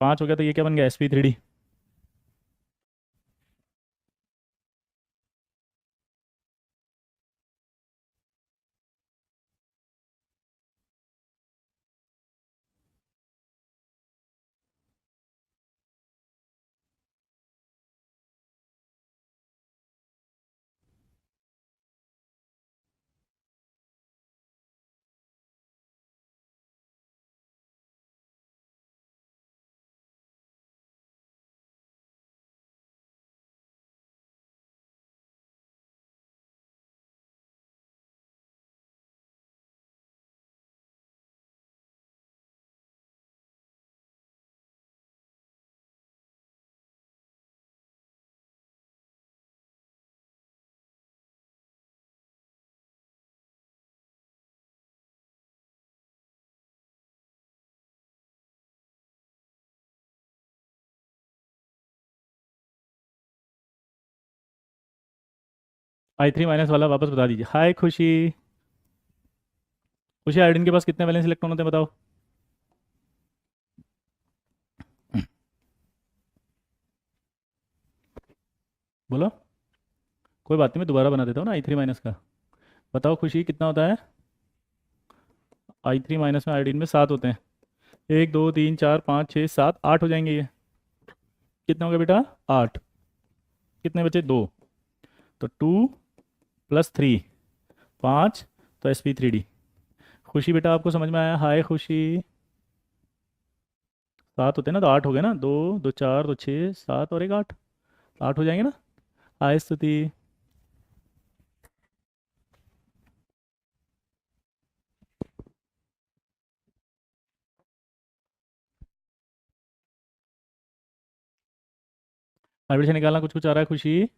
5 हो गया तो ये क्या बन गया, sp3d। I3- वाला वापस बता दीजिए। हाय खुशी। खुशी, आयोडीन के पास कितने वैलेंस इलेक्ट्रॉन होते हैं बताओ। बोलो। कोई बात नहीं, मैं दोबारा बना देता हूँ ना I3- का। बताओ खुशी, कितना होता है। I3- में आयोडीन में 7 होते हैं, 1 2 3 4 5 6 7, 8 हो जाएंगे ये। कितना हो गया बेटा, 8। कितने बचे, 2। तो 2 + 3, 5। तो sp3d। खुशी बेटा, आपको समझ में आया, हाय खुशी। 7 होते हैं ना, तो 8 हो गए ना, 2 2 4 2 6 7 और एक 8, 8 हो जाएंगे ना। हाय स्तुति। हाइब्रिड से निकालना कुछ कुछ आ रहा है खुशी?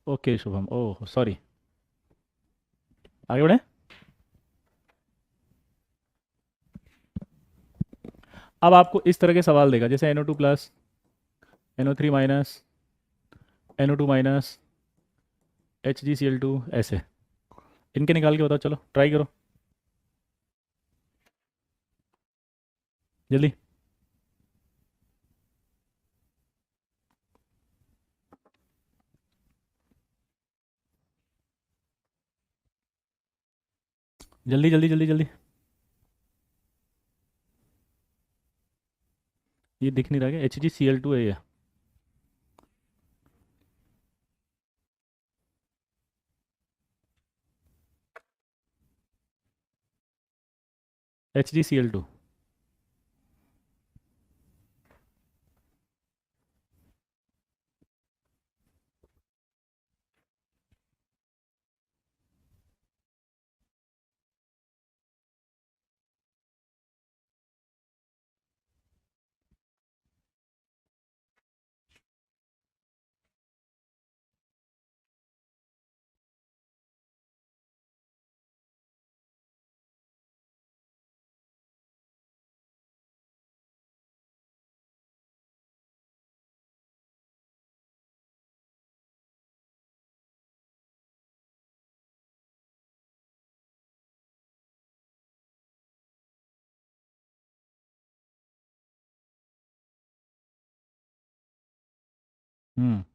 Okay Shubham, oh sorry. आगे बढ़े। अब आपको इस तरह के सवाल देगा, जैसे NO2 plus, NO3 minus, NO2 minus, HgCl2, ऐसे। इनके निकाल के बताओ, चलो ट्राई करो जल्दी। जल्दी जल्दी जल्दी जल्दी। ये दिख नहीं रहा है, HgCl2 है ये। HgCl2।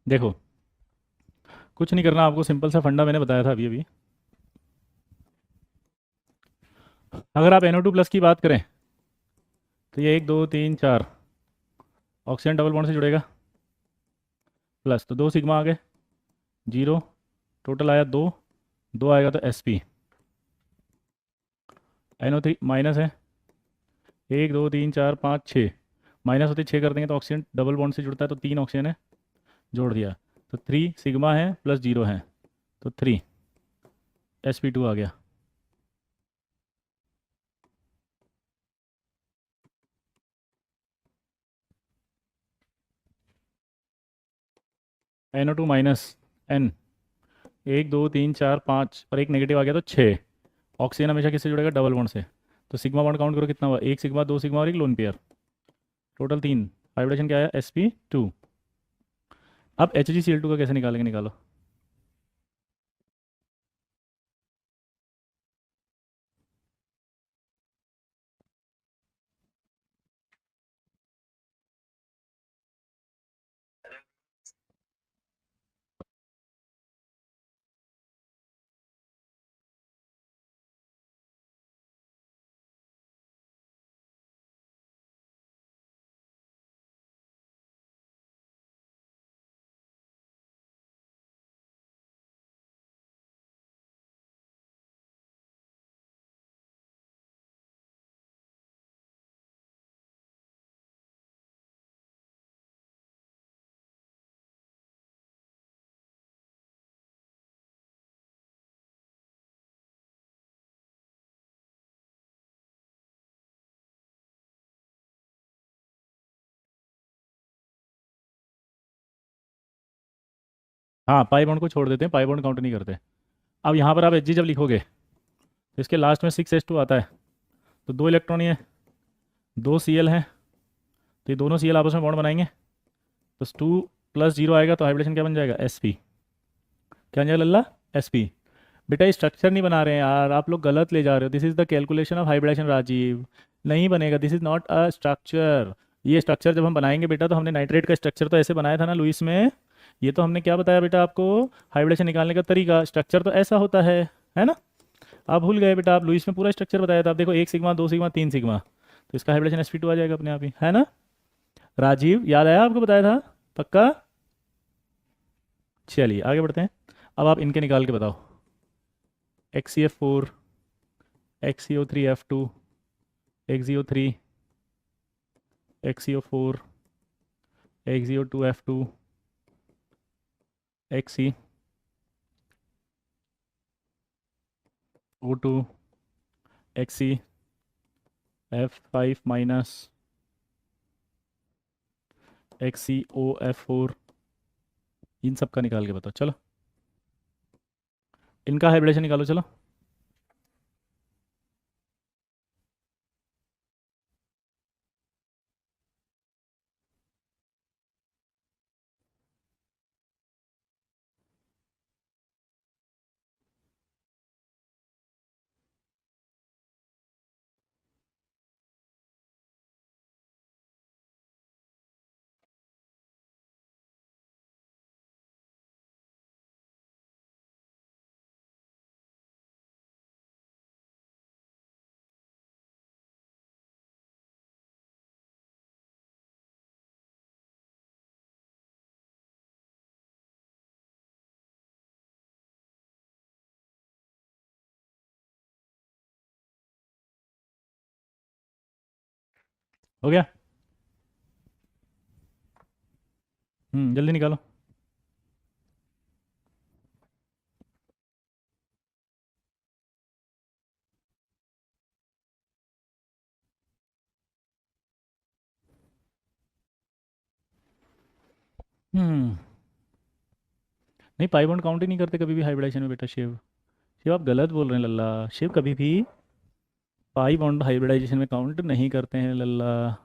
देखो, कुछ नहीं करना आपको, सिंपल सा फंडा मैंने बताया था अभी अभी। अगर आप NO2 प्लस की बात करें तो ये 1 2 3 4 ऑक्सीजन डबल बॉन्ड से जुड़ेगा, प्लस तो 2 सिग्मा आ गए, 0, टोटल आया 2, 2 आएगा तो Sp। NO3 माइनस है, 1 2 3 4 5 6, माइनस होते 6 कर देंगे तो ऑक्सीजन डबल बॉन्ड से जुड़ता है, तो 3 ऑक्सीजन है, जोड़ दिया, तो 3 सिग्मा है प्लस 0 है, तो 3 Sp2 आ गया। NO2 माइनस N, 1 2 3 4 5 और एक नेगेटिव आ गया तो 6। ऑक्सीजन हमेशा किससे जुड़ेगा? डबल बॉन्ड से। तो सिग्मा बॉन्ड काउंट करो कितना हुआ, 1 सिग्मा, 2 सिग्मा और एक लोन पेयर, टोटल 3। वाइब्रेशन क्या आया? Sp2। अब HgCl2 का कैसे निकालेंगे, निकालो। हाँ, पाई बॉन्ड को छोड़ देते हैं, पाई बॉन्ड काउंट नहीं करते। अब यहाँ पर आप Hg जब लिखोगे तो इसके लास्ट में 6s2 आता है, तो 2 इलेक्ट्रॉन ही है, 2 Cl हैं, तो ये दोनों Cl आपस में बॉन्ड बनाएंगे, तो 2 + 0 आएगा, तो हाइब्रिडेशन क्या बन जाएगा? Sp। क्या बन जाएगा लल्ला? Sp। बेटा ये स्ट्रक्चर नहीं बना रहे हैं यार, आप लोग गलत ले जा रहे हो। This is the calculation of hybridisation Rajeev, नहीं बनेगा, this is not a structure. ये स्ट्रक्चर जब हम बनाएंगे बेटा, तो हमने नाइट्रेट का स्ट्रक्चर तो ऐसे बनाया था ना लुइस में। ये तो हमने क्या बताया बेटा आपको, हाइब्रिडेशन निकालने का तरीका, स्ट्रक्चर तो ऐसा होता है ना। आप भूल गए बेटा, आप लुइस में पूरा स्ट्रक्चर बताया था। आप देखो, 1 सिग्मा, 2 सिग्मा, 3 सिग्मा, तो इसका हाइब्रिडेशन Sp2 आ जाएगा अपने आप ही, है ना। राजीव याद आया आपको, बताया था पक्का। चलिए आगे बढ़ते हैं। अब आप इनके निकाल के बताओ। XCF4, XCO3F2, XCO3, XCO4, XCO2F2, XC, O2 XC F5 minus XCO F4, इन सब का निकाल के बताओ। चलो इनका हाइब्रिडेशन निकालो चलो। हो गया? जल्दी निकालो। हम्म नहीं, पाई बॉन्ड काउंट ही नहीं करते कभी भी हाइब्रिडेशन में बेटा। शिव, शिव आप गलत बोल रहे हैं लल्ला। शिव कभी भी पाई बॉन्ड हाइब्रिडाइजेशन में काउंट नहीं करते हैं लल्ला।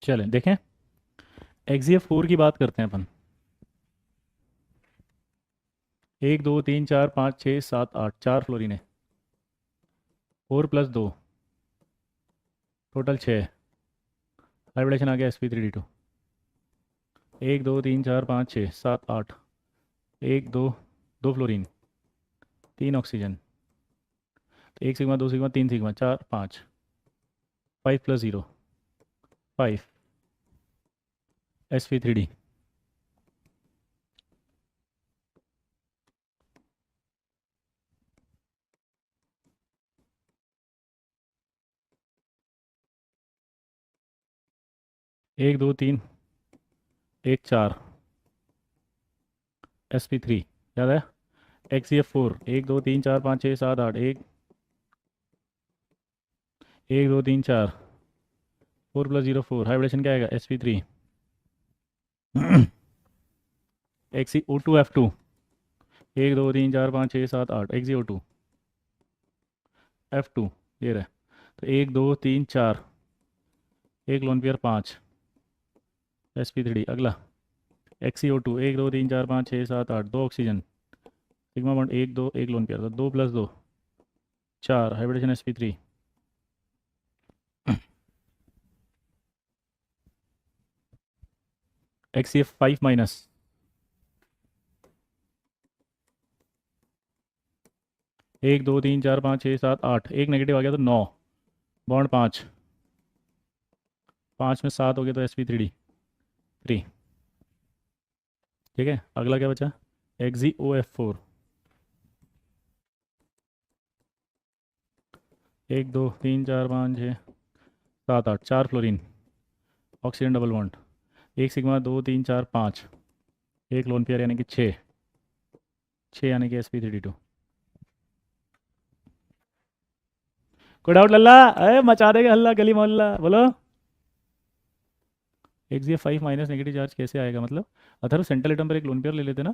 चलें देखें, XZF4 की बात करते हैं अपन। 1 2 3 4 5 6 7 8, 4 फ्लोरीन है। 4 + 2 टोटल 6। हाइब्रिडेशन आ गया sp3d2। 1 2 3 4 5 6 7 8, 1 2, 2 fluorine, 3 oxygen, 1 sigma 2 sigma 3 sigma 4 5, 5 + 0 5 sp3d। 1 2 3 1 4 sp3, याद है? XZF4 1 2 3 4 5 6 7 8, 1 1 2 3 4, 4 + 0 4। हाइब्रिडेशन क्या आएगा? sp3 XeO2F2। 1 2 3 4 5 6 7 8, XeO2 F2, ये रहे। तो 1 2 3 4, एक लोन पेयर 5 sp3d। अगला XeO2 1 2 3 4 5 6 7 8, 2 ऑक्सीजन, सिग्मा बॉन्ड 1 2, एक लोन पेयर, तो 2 + 2 4, हाइब्रिडेशन sp3। XCF5 माइनस 1 2 3 4 5 6 7 8, एक नेगेटिव आ गया तो 9, बॉन्ड 5, 5 में 7 हो गया तो sp3d 3। ठीक है, अगला क्या बचा? XeOF4 1 2 3 4 5 6 7 8, 4 fluorine, oxygen double bond, 1 sigma 2 3 4 5, एक लोन पेयर यानी कि 6, 6 यानी कि sp3d2। कोई डाउट लल्ला? अरे मचा देगा हल्ला गली मोहल्ला, बोलो। XeF5 माइनस नेगेटिव चार्ज कैसे आएगा मतलब? अथर्व सेंट्रल एटम पर एक लोन पेयर ले लेते ना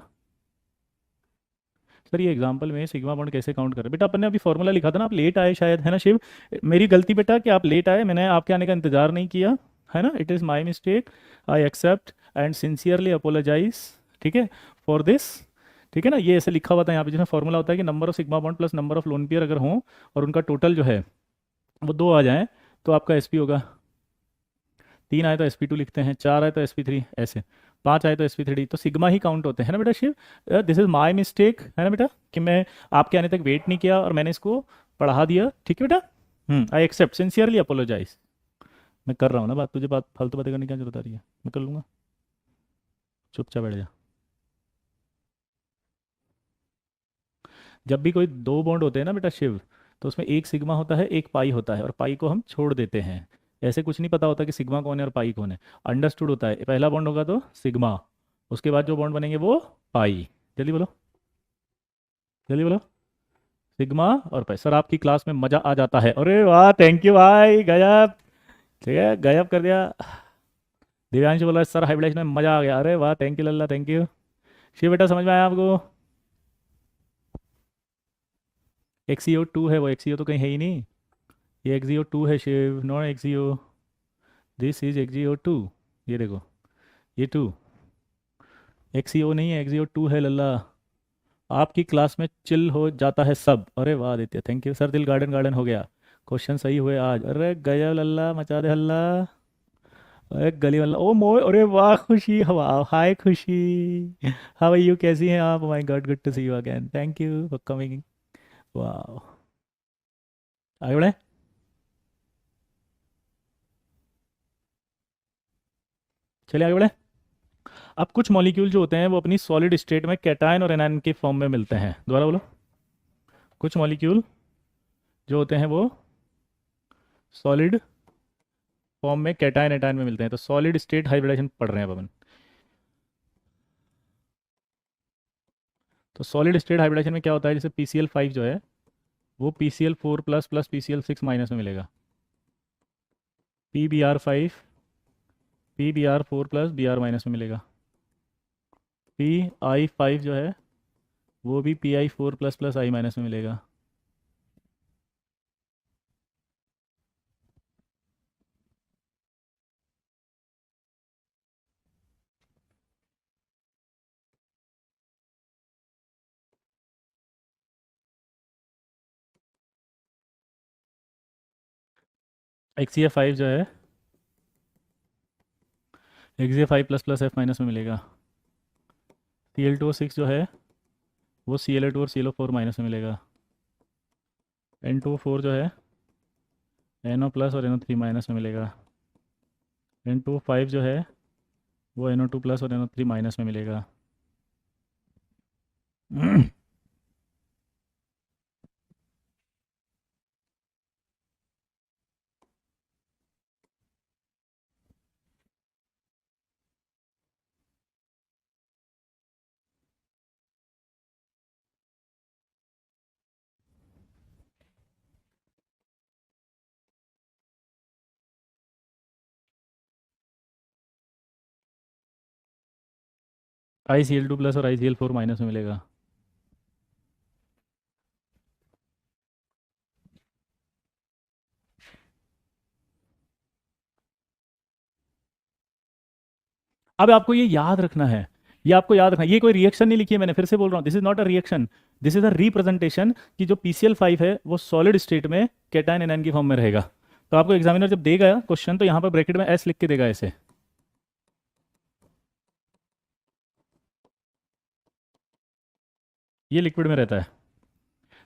सर। ये एग्जांपल में सिग्मा बॉन्ड कैसे काउंट कर रहे बेटा? अपन ने अभी फॉर्मूला लिखा था ना, आप लेट आए शायद, है ना शिव? मेरी गलती बेटा कि आप लेट आए, मैंने आपके आने का इंतजार नहीं किया, है ना? It is my mistake, I accept and sincerely apologise, ठीक है, फॉर दिस। ठीक है ना, ये ऐसे लिखा हुआ था यहाँ पे, जिसमें फॉर्मूला होता है कि number of sigma bond plus number of lone pair अगर हों और उनका टोटल जो है वो 2 आ जाए तो आपका sp होगा। 3 आए तो sp2 लिखते हैं, 4 आए तो sp3, ऐसे 5 आए तो sp3d, तो सिग्मा ही काउंट होते हैं ना बेटा Shiv? This is my mistake, है ना बेटा, कि मैं आपके आने तक वेट नहीं किया और मैंने इसको पढ़ा दिया। ठीक है बेटा? I accept, sincerely apologise. मैं कर रहा हूँ ना बात, तुझे बात फालतू बातें करने की क्या जरूरत आ रही है? मैं कर लूँगा, चुपचाप बैठ जा। जब भी कोई दो बॉन्ड होते हैं ना बेटा शिव, तो उसमें एक सिग्मा होता है एक पाई होता है, और पाई को हम छोड़ देते हैं। ऐसे कुछ नहीं पता होता कि सिग्मा कौन है और पाई कौन है। अंडरस्टूड होता है, पहला बॉन्ड होगा तो सिग्मा, उसके बाद जो बॉन्ड बनेंगे वो पाई। जल्दी बोलो, जल्दी बोलो। सिग्मा और पाई। सर आपकी क्लास में मजा आ जाता है। अरे वाह, थैंक यू भाई, गजब। ठीक है, गजब कर दिया। दिव्यांश बोला सर हाइब्रिडाइजेशन में मजा आ गया। अरे वाह, थैंक यू लल्ला, थैंक यू। शिव बेटा समझ में आया आपको? XeO2 है वो, XeO तो कहीं है ही नहीं। ये XeO2 है Shiv, not XeO। This is XeO2। ये देखो, ये टू, XeO नहीं है, XeO2 है लल्ला। आपकी क्लास में चिल हो जाता है सब। अरे वाह आदित्य, थैंक यू सर। दिल गार्डन गार्डन हो गया। क्वेश्चन सही हुए आज। अरे गया लल्ला, मचा दे हल्ला। अरे गली वाला ओ मोय, अरे वाह खुशी, हवा हाय खुशी। हाउ आर यू, कैसी हैं आप? My god, good to see you again, thank you for coming. वाह, आगे बढ़े। चलिए आगे बढ़े। अब कुछ मॉलिक्यूल जो होते हैं वो अपनी सॉलिड स्टेट में कैटायन और एनायन के फॉर्म में मिलते हैं। दोबारा बोलो। कुछ मॉलिक्यूल जो होते हैं वो सॉलिड फॉर्म में कैटायन एटायन में मिलते हैं। तो सॉलिड स्टेट हाइब्रिडाइजेशन पढ़ रहे हैं अब अपन। तो सॉलिड स्टेट हाइब्रिडेशन में क्या होता है, जैसे PCl5 जो है वो PCl4 plus plus PCl6 minus में मिलेगा। PBr5 PBr4 plus Br minus में मिलेगा। PI5 जो है वो भी PI4 plus plus I minus में मिलेगा। XCF5 जो है XCF5 plus plus F minus में मिलेगा। Cl2O6 जो है वो Cl2 और ClO4 माइनस में मिलेगा। N2O4 जो है NO प्लस और NO3 माइनस में मिलेगा। N2O5 जो है वो NO2 प्लस और NO3 माइनस में मिलेगा। ICl2 प्लस और ICl4 माइनस में मिलेगा। अब आपको ये याद रखना है, ये आपको याद रखना है, ये कोई रिएक्शन नहीं लिखी है मैंने, फिर से बोल रहा हूँ, this is not a reaction, this is a representation कि जो PCl5 है वो सॉलिड स्टेट में कैटायन एनायन की फॉर्म में रहेगा। तो आपको एग्जामिनर जब देगा क्वेश्चन तो यहाँ पर ब्रैकेट में S लिख के देगा ऐसे। ये लिक्विड में रहता है।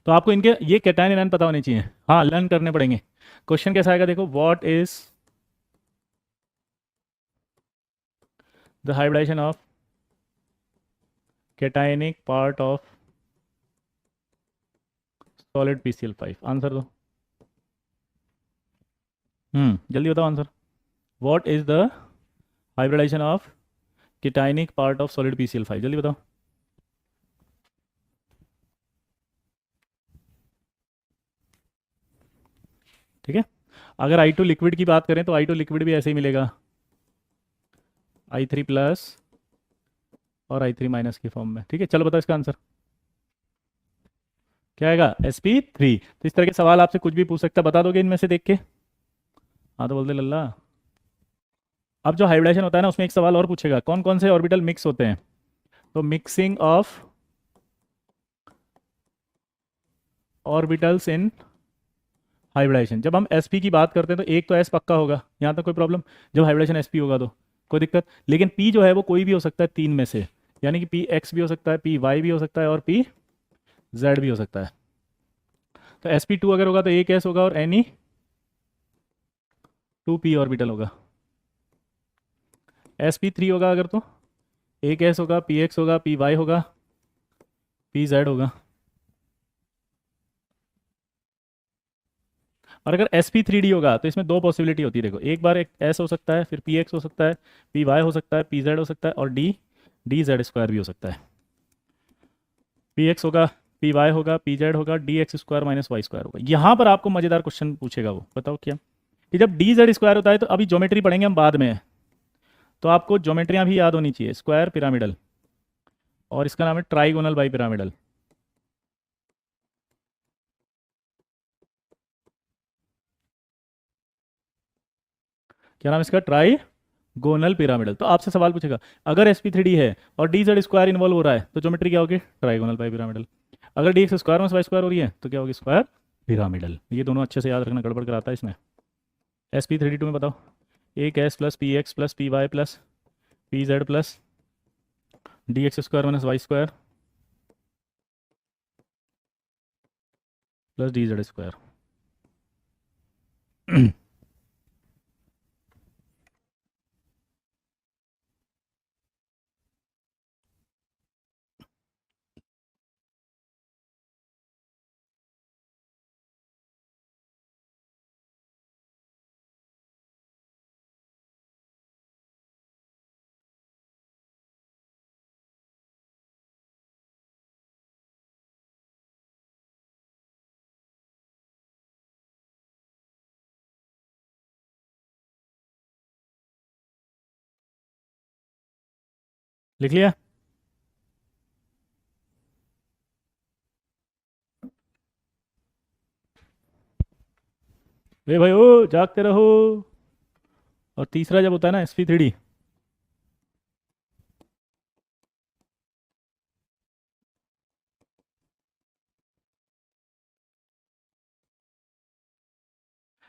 तो आपको इनके ये कैटायन एनायन पता होने चाहिए। हाँ, लर्न करने पड़ेंगे। क्वेश्चन कैसा आएगा देखो, what is the hybridisation of cationic part of solid PCl5? Answer दो। जल्दी बताओ answer. What is the hybridisation of cationic part of solid PCl5? जल्दी बताओ। ठीक है, अगर I2 लिक्विड की बात करें तो I2 लिक्विड भी ऐसे ही मिलेगा, I3 प्लस और I3 माइनस की फॉर्म में। ठीक है, चलो बताओ इसका आंसर क्या आएगा, sp3। तो इस तरह के सवाल आपसे कुछ भी पूछ सकता है, बता दोगे इनमें से देख के? हाँ तो बोल दे लल्ला। अब जो हाइब्रिडाइजेशन होता है ना उसमें एक सवाल और पूछेगा, कौन कौन से ऑर्बिटल मिक्स होते हैं? तो mixing of orbitals in hybridisation, जब हम sp की बात करते हैं तो एक तो s पक्का होगा, यहाँ तक कोई प्रॉब्लम। जब हाइब्रिडाइजेशन sp होगा तो कोई दिक्कत, लेकिन p जो है वो कोई भी हो सकता है तीन में से, यानी कि px भी हो सकता है, py भी हो सकता है और pz भी हो सकता है। तो sp2 अगर होगा तो एक s होगा और any 2p ऑर्बिटल होगा, sp3 होगा अगर तो एक s होगा, px होगा, py होगा, pz होगा। और अगर sp3d होगा तो इसमें दो पॉसिबिलिटी होती है, देखो एक बार एक s हो सकता है, फिर px हो सकता है, py हो सकता है, pz हो सकता है और dz स्क्वायर भी हो सकता है। px होगा, py होगा, pz होगा, dx square minus Y square होगा। यहाँ पर आपको मज़ेदार क्वेश्चन पूछेगा वो, बताओ क्या, कि जब dz स्क्वायर होता है तो अभी ज्योमेट्री पढ़ेंगे हम बाद में, तो आपको ज्योमेट्रियाँ भी याद होनी चाहिए, स्क्वायर पिरामिडल, और इसका नाम है ट्राइगोनल बाई पिरामिडल। क्या नाम है इसका, ट्राइगोनल पिरामिडल। तो आपसे सवाल पूछेगा अगर sp3d है और dz स्क्वायर इन्वॉल्व हो रहा है तो ज्योमेट्री क्या होगी, ट्राइगोनल बाई पिरामिडल। अगर dx square minus Y square हो रही है तो क्या होगी, स्क्वायर पिरामिडल। ये दोनों अच्छे से याद रखना, गड़बड़ कराता है इसमें। sp3d2 में बताओ, एक s plus p x plus p y plus p z plus dx square minus Y square plus dz square. लिख लिया, वे भाई ओ जागते रहो। और तीसरा जब होता है ना sp3d,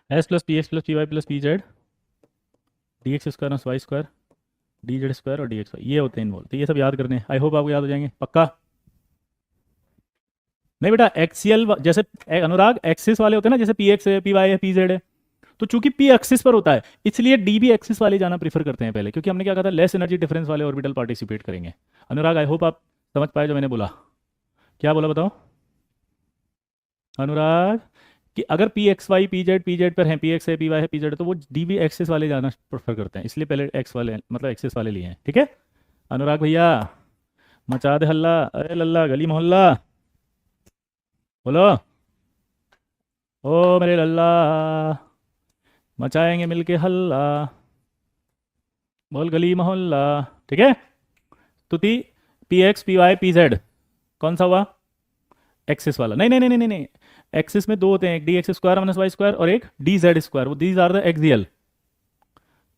s plus p x plus p y plus p z dx square minus Y square dz square और dx, ये होते हैं इन्वॉल्व। तो ये सब याद करने, आई होप आपको याद हो जाएंगे पक्का। नहीं बेटा, एक्सियल जैसे अनुराग एक्सिस वाले होते हैं ना, जैसे पी एक्स है, पी वाई है, पी जेड है, तो चूंकि पी एक्सिस पर होता है इसलिए डी भी एक्सिस वाले जाना प्रीफर करते हैं पहले, क्योंकि हमने क्या कहा था, लेस एनर्जी डिफरेंस वाले ऑर्बिटल पार्टिसिपेट करेंगे। अनुराग आई होप आप समझ पाए जो मैंने बोला। क्या बोला बताओ अनुराग, कि अगर पी जेड पर है, पी एक्स है, पी वाई है, पी जेड है, तो वो डी भी एक्सिस वाले जाना प्रेफर करते हैं, इसलिए पहले एक्स वाले मतलब एक्सिस वाले लिए हैं। ठीक है अनुराग भैया, मचा दे हल्ला, अरे लल्ला गली मोहल्ला, बोलो ओ मेरे लल्ला, मचाएंगे मिलके हल्ला, बोल गली मोहल्ला। ठीक है, तो p x p y p z कौन सा हुआ, एक्सिस वाला। नहीं नहीं नहीं नहीं नहीं, एक्सिस में दो होते हैं, एक d x square minus Y square और एक डी जेड स्क्वायर, वो these are the axial.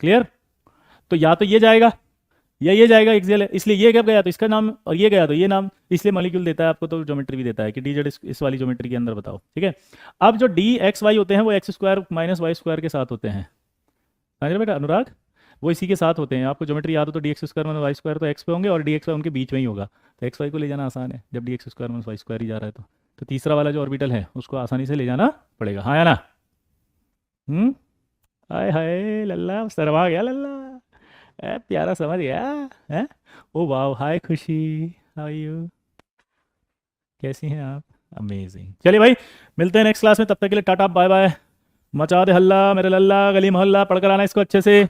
Clear, तो या तो ये जाएगा या ये जाएगा, एक्सियल है, इसलिए ये कब गया तो इसका नाम, और ये गया तो ये नाम, इसलिए मॉलिक्यूल देता है आपको, तो ज्योमेट्री भी देता है कि डी जेड इस वाली ज्योमेट्री के अंदर बताओ। ठीक है, अब जो डी एक्स वाई होते हैं वो x square minus Y square के साथ होते हैं, समझ रहे बेटा अनुराग, वो इसी के साथ होते हैं। आपको ज्योमेट्री याद हो तो d x square minus Y square तो एक्स पे होंगे और डी एक्स वाई उनके बीच में ही होगा, तो एक्स वाई को ले जाना आसान है जब D x square minus Y square ही जा रहा है तो तीसरा वाला जो ऑर्बिटल है उसको आसानी से ले जाना पड़ेगा, हाँ या ना। हम्म, हाय हाय लल्ला शर्मा गया लल्ला, प्यारा समझ गया है। ओ वाह, हाय खुशी, हाउ यू, कैसी हैं आप, अमेजिंग। चलिए भाई, मिलते हैं नेक्स्ट क्लास में, तब तक के लिए टाटा बाय बाय। मचा दे हल्ला मेरे लल्ला, गली मोहल्ला, पढ़कर आना इसको अच्छे से।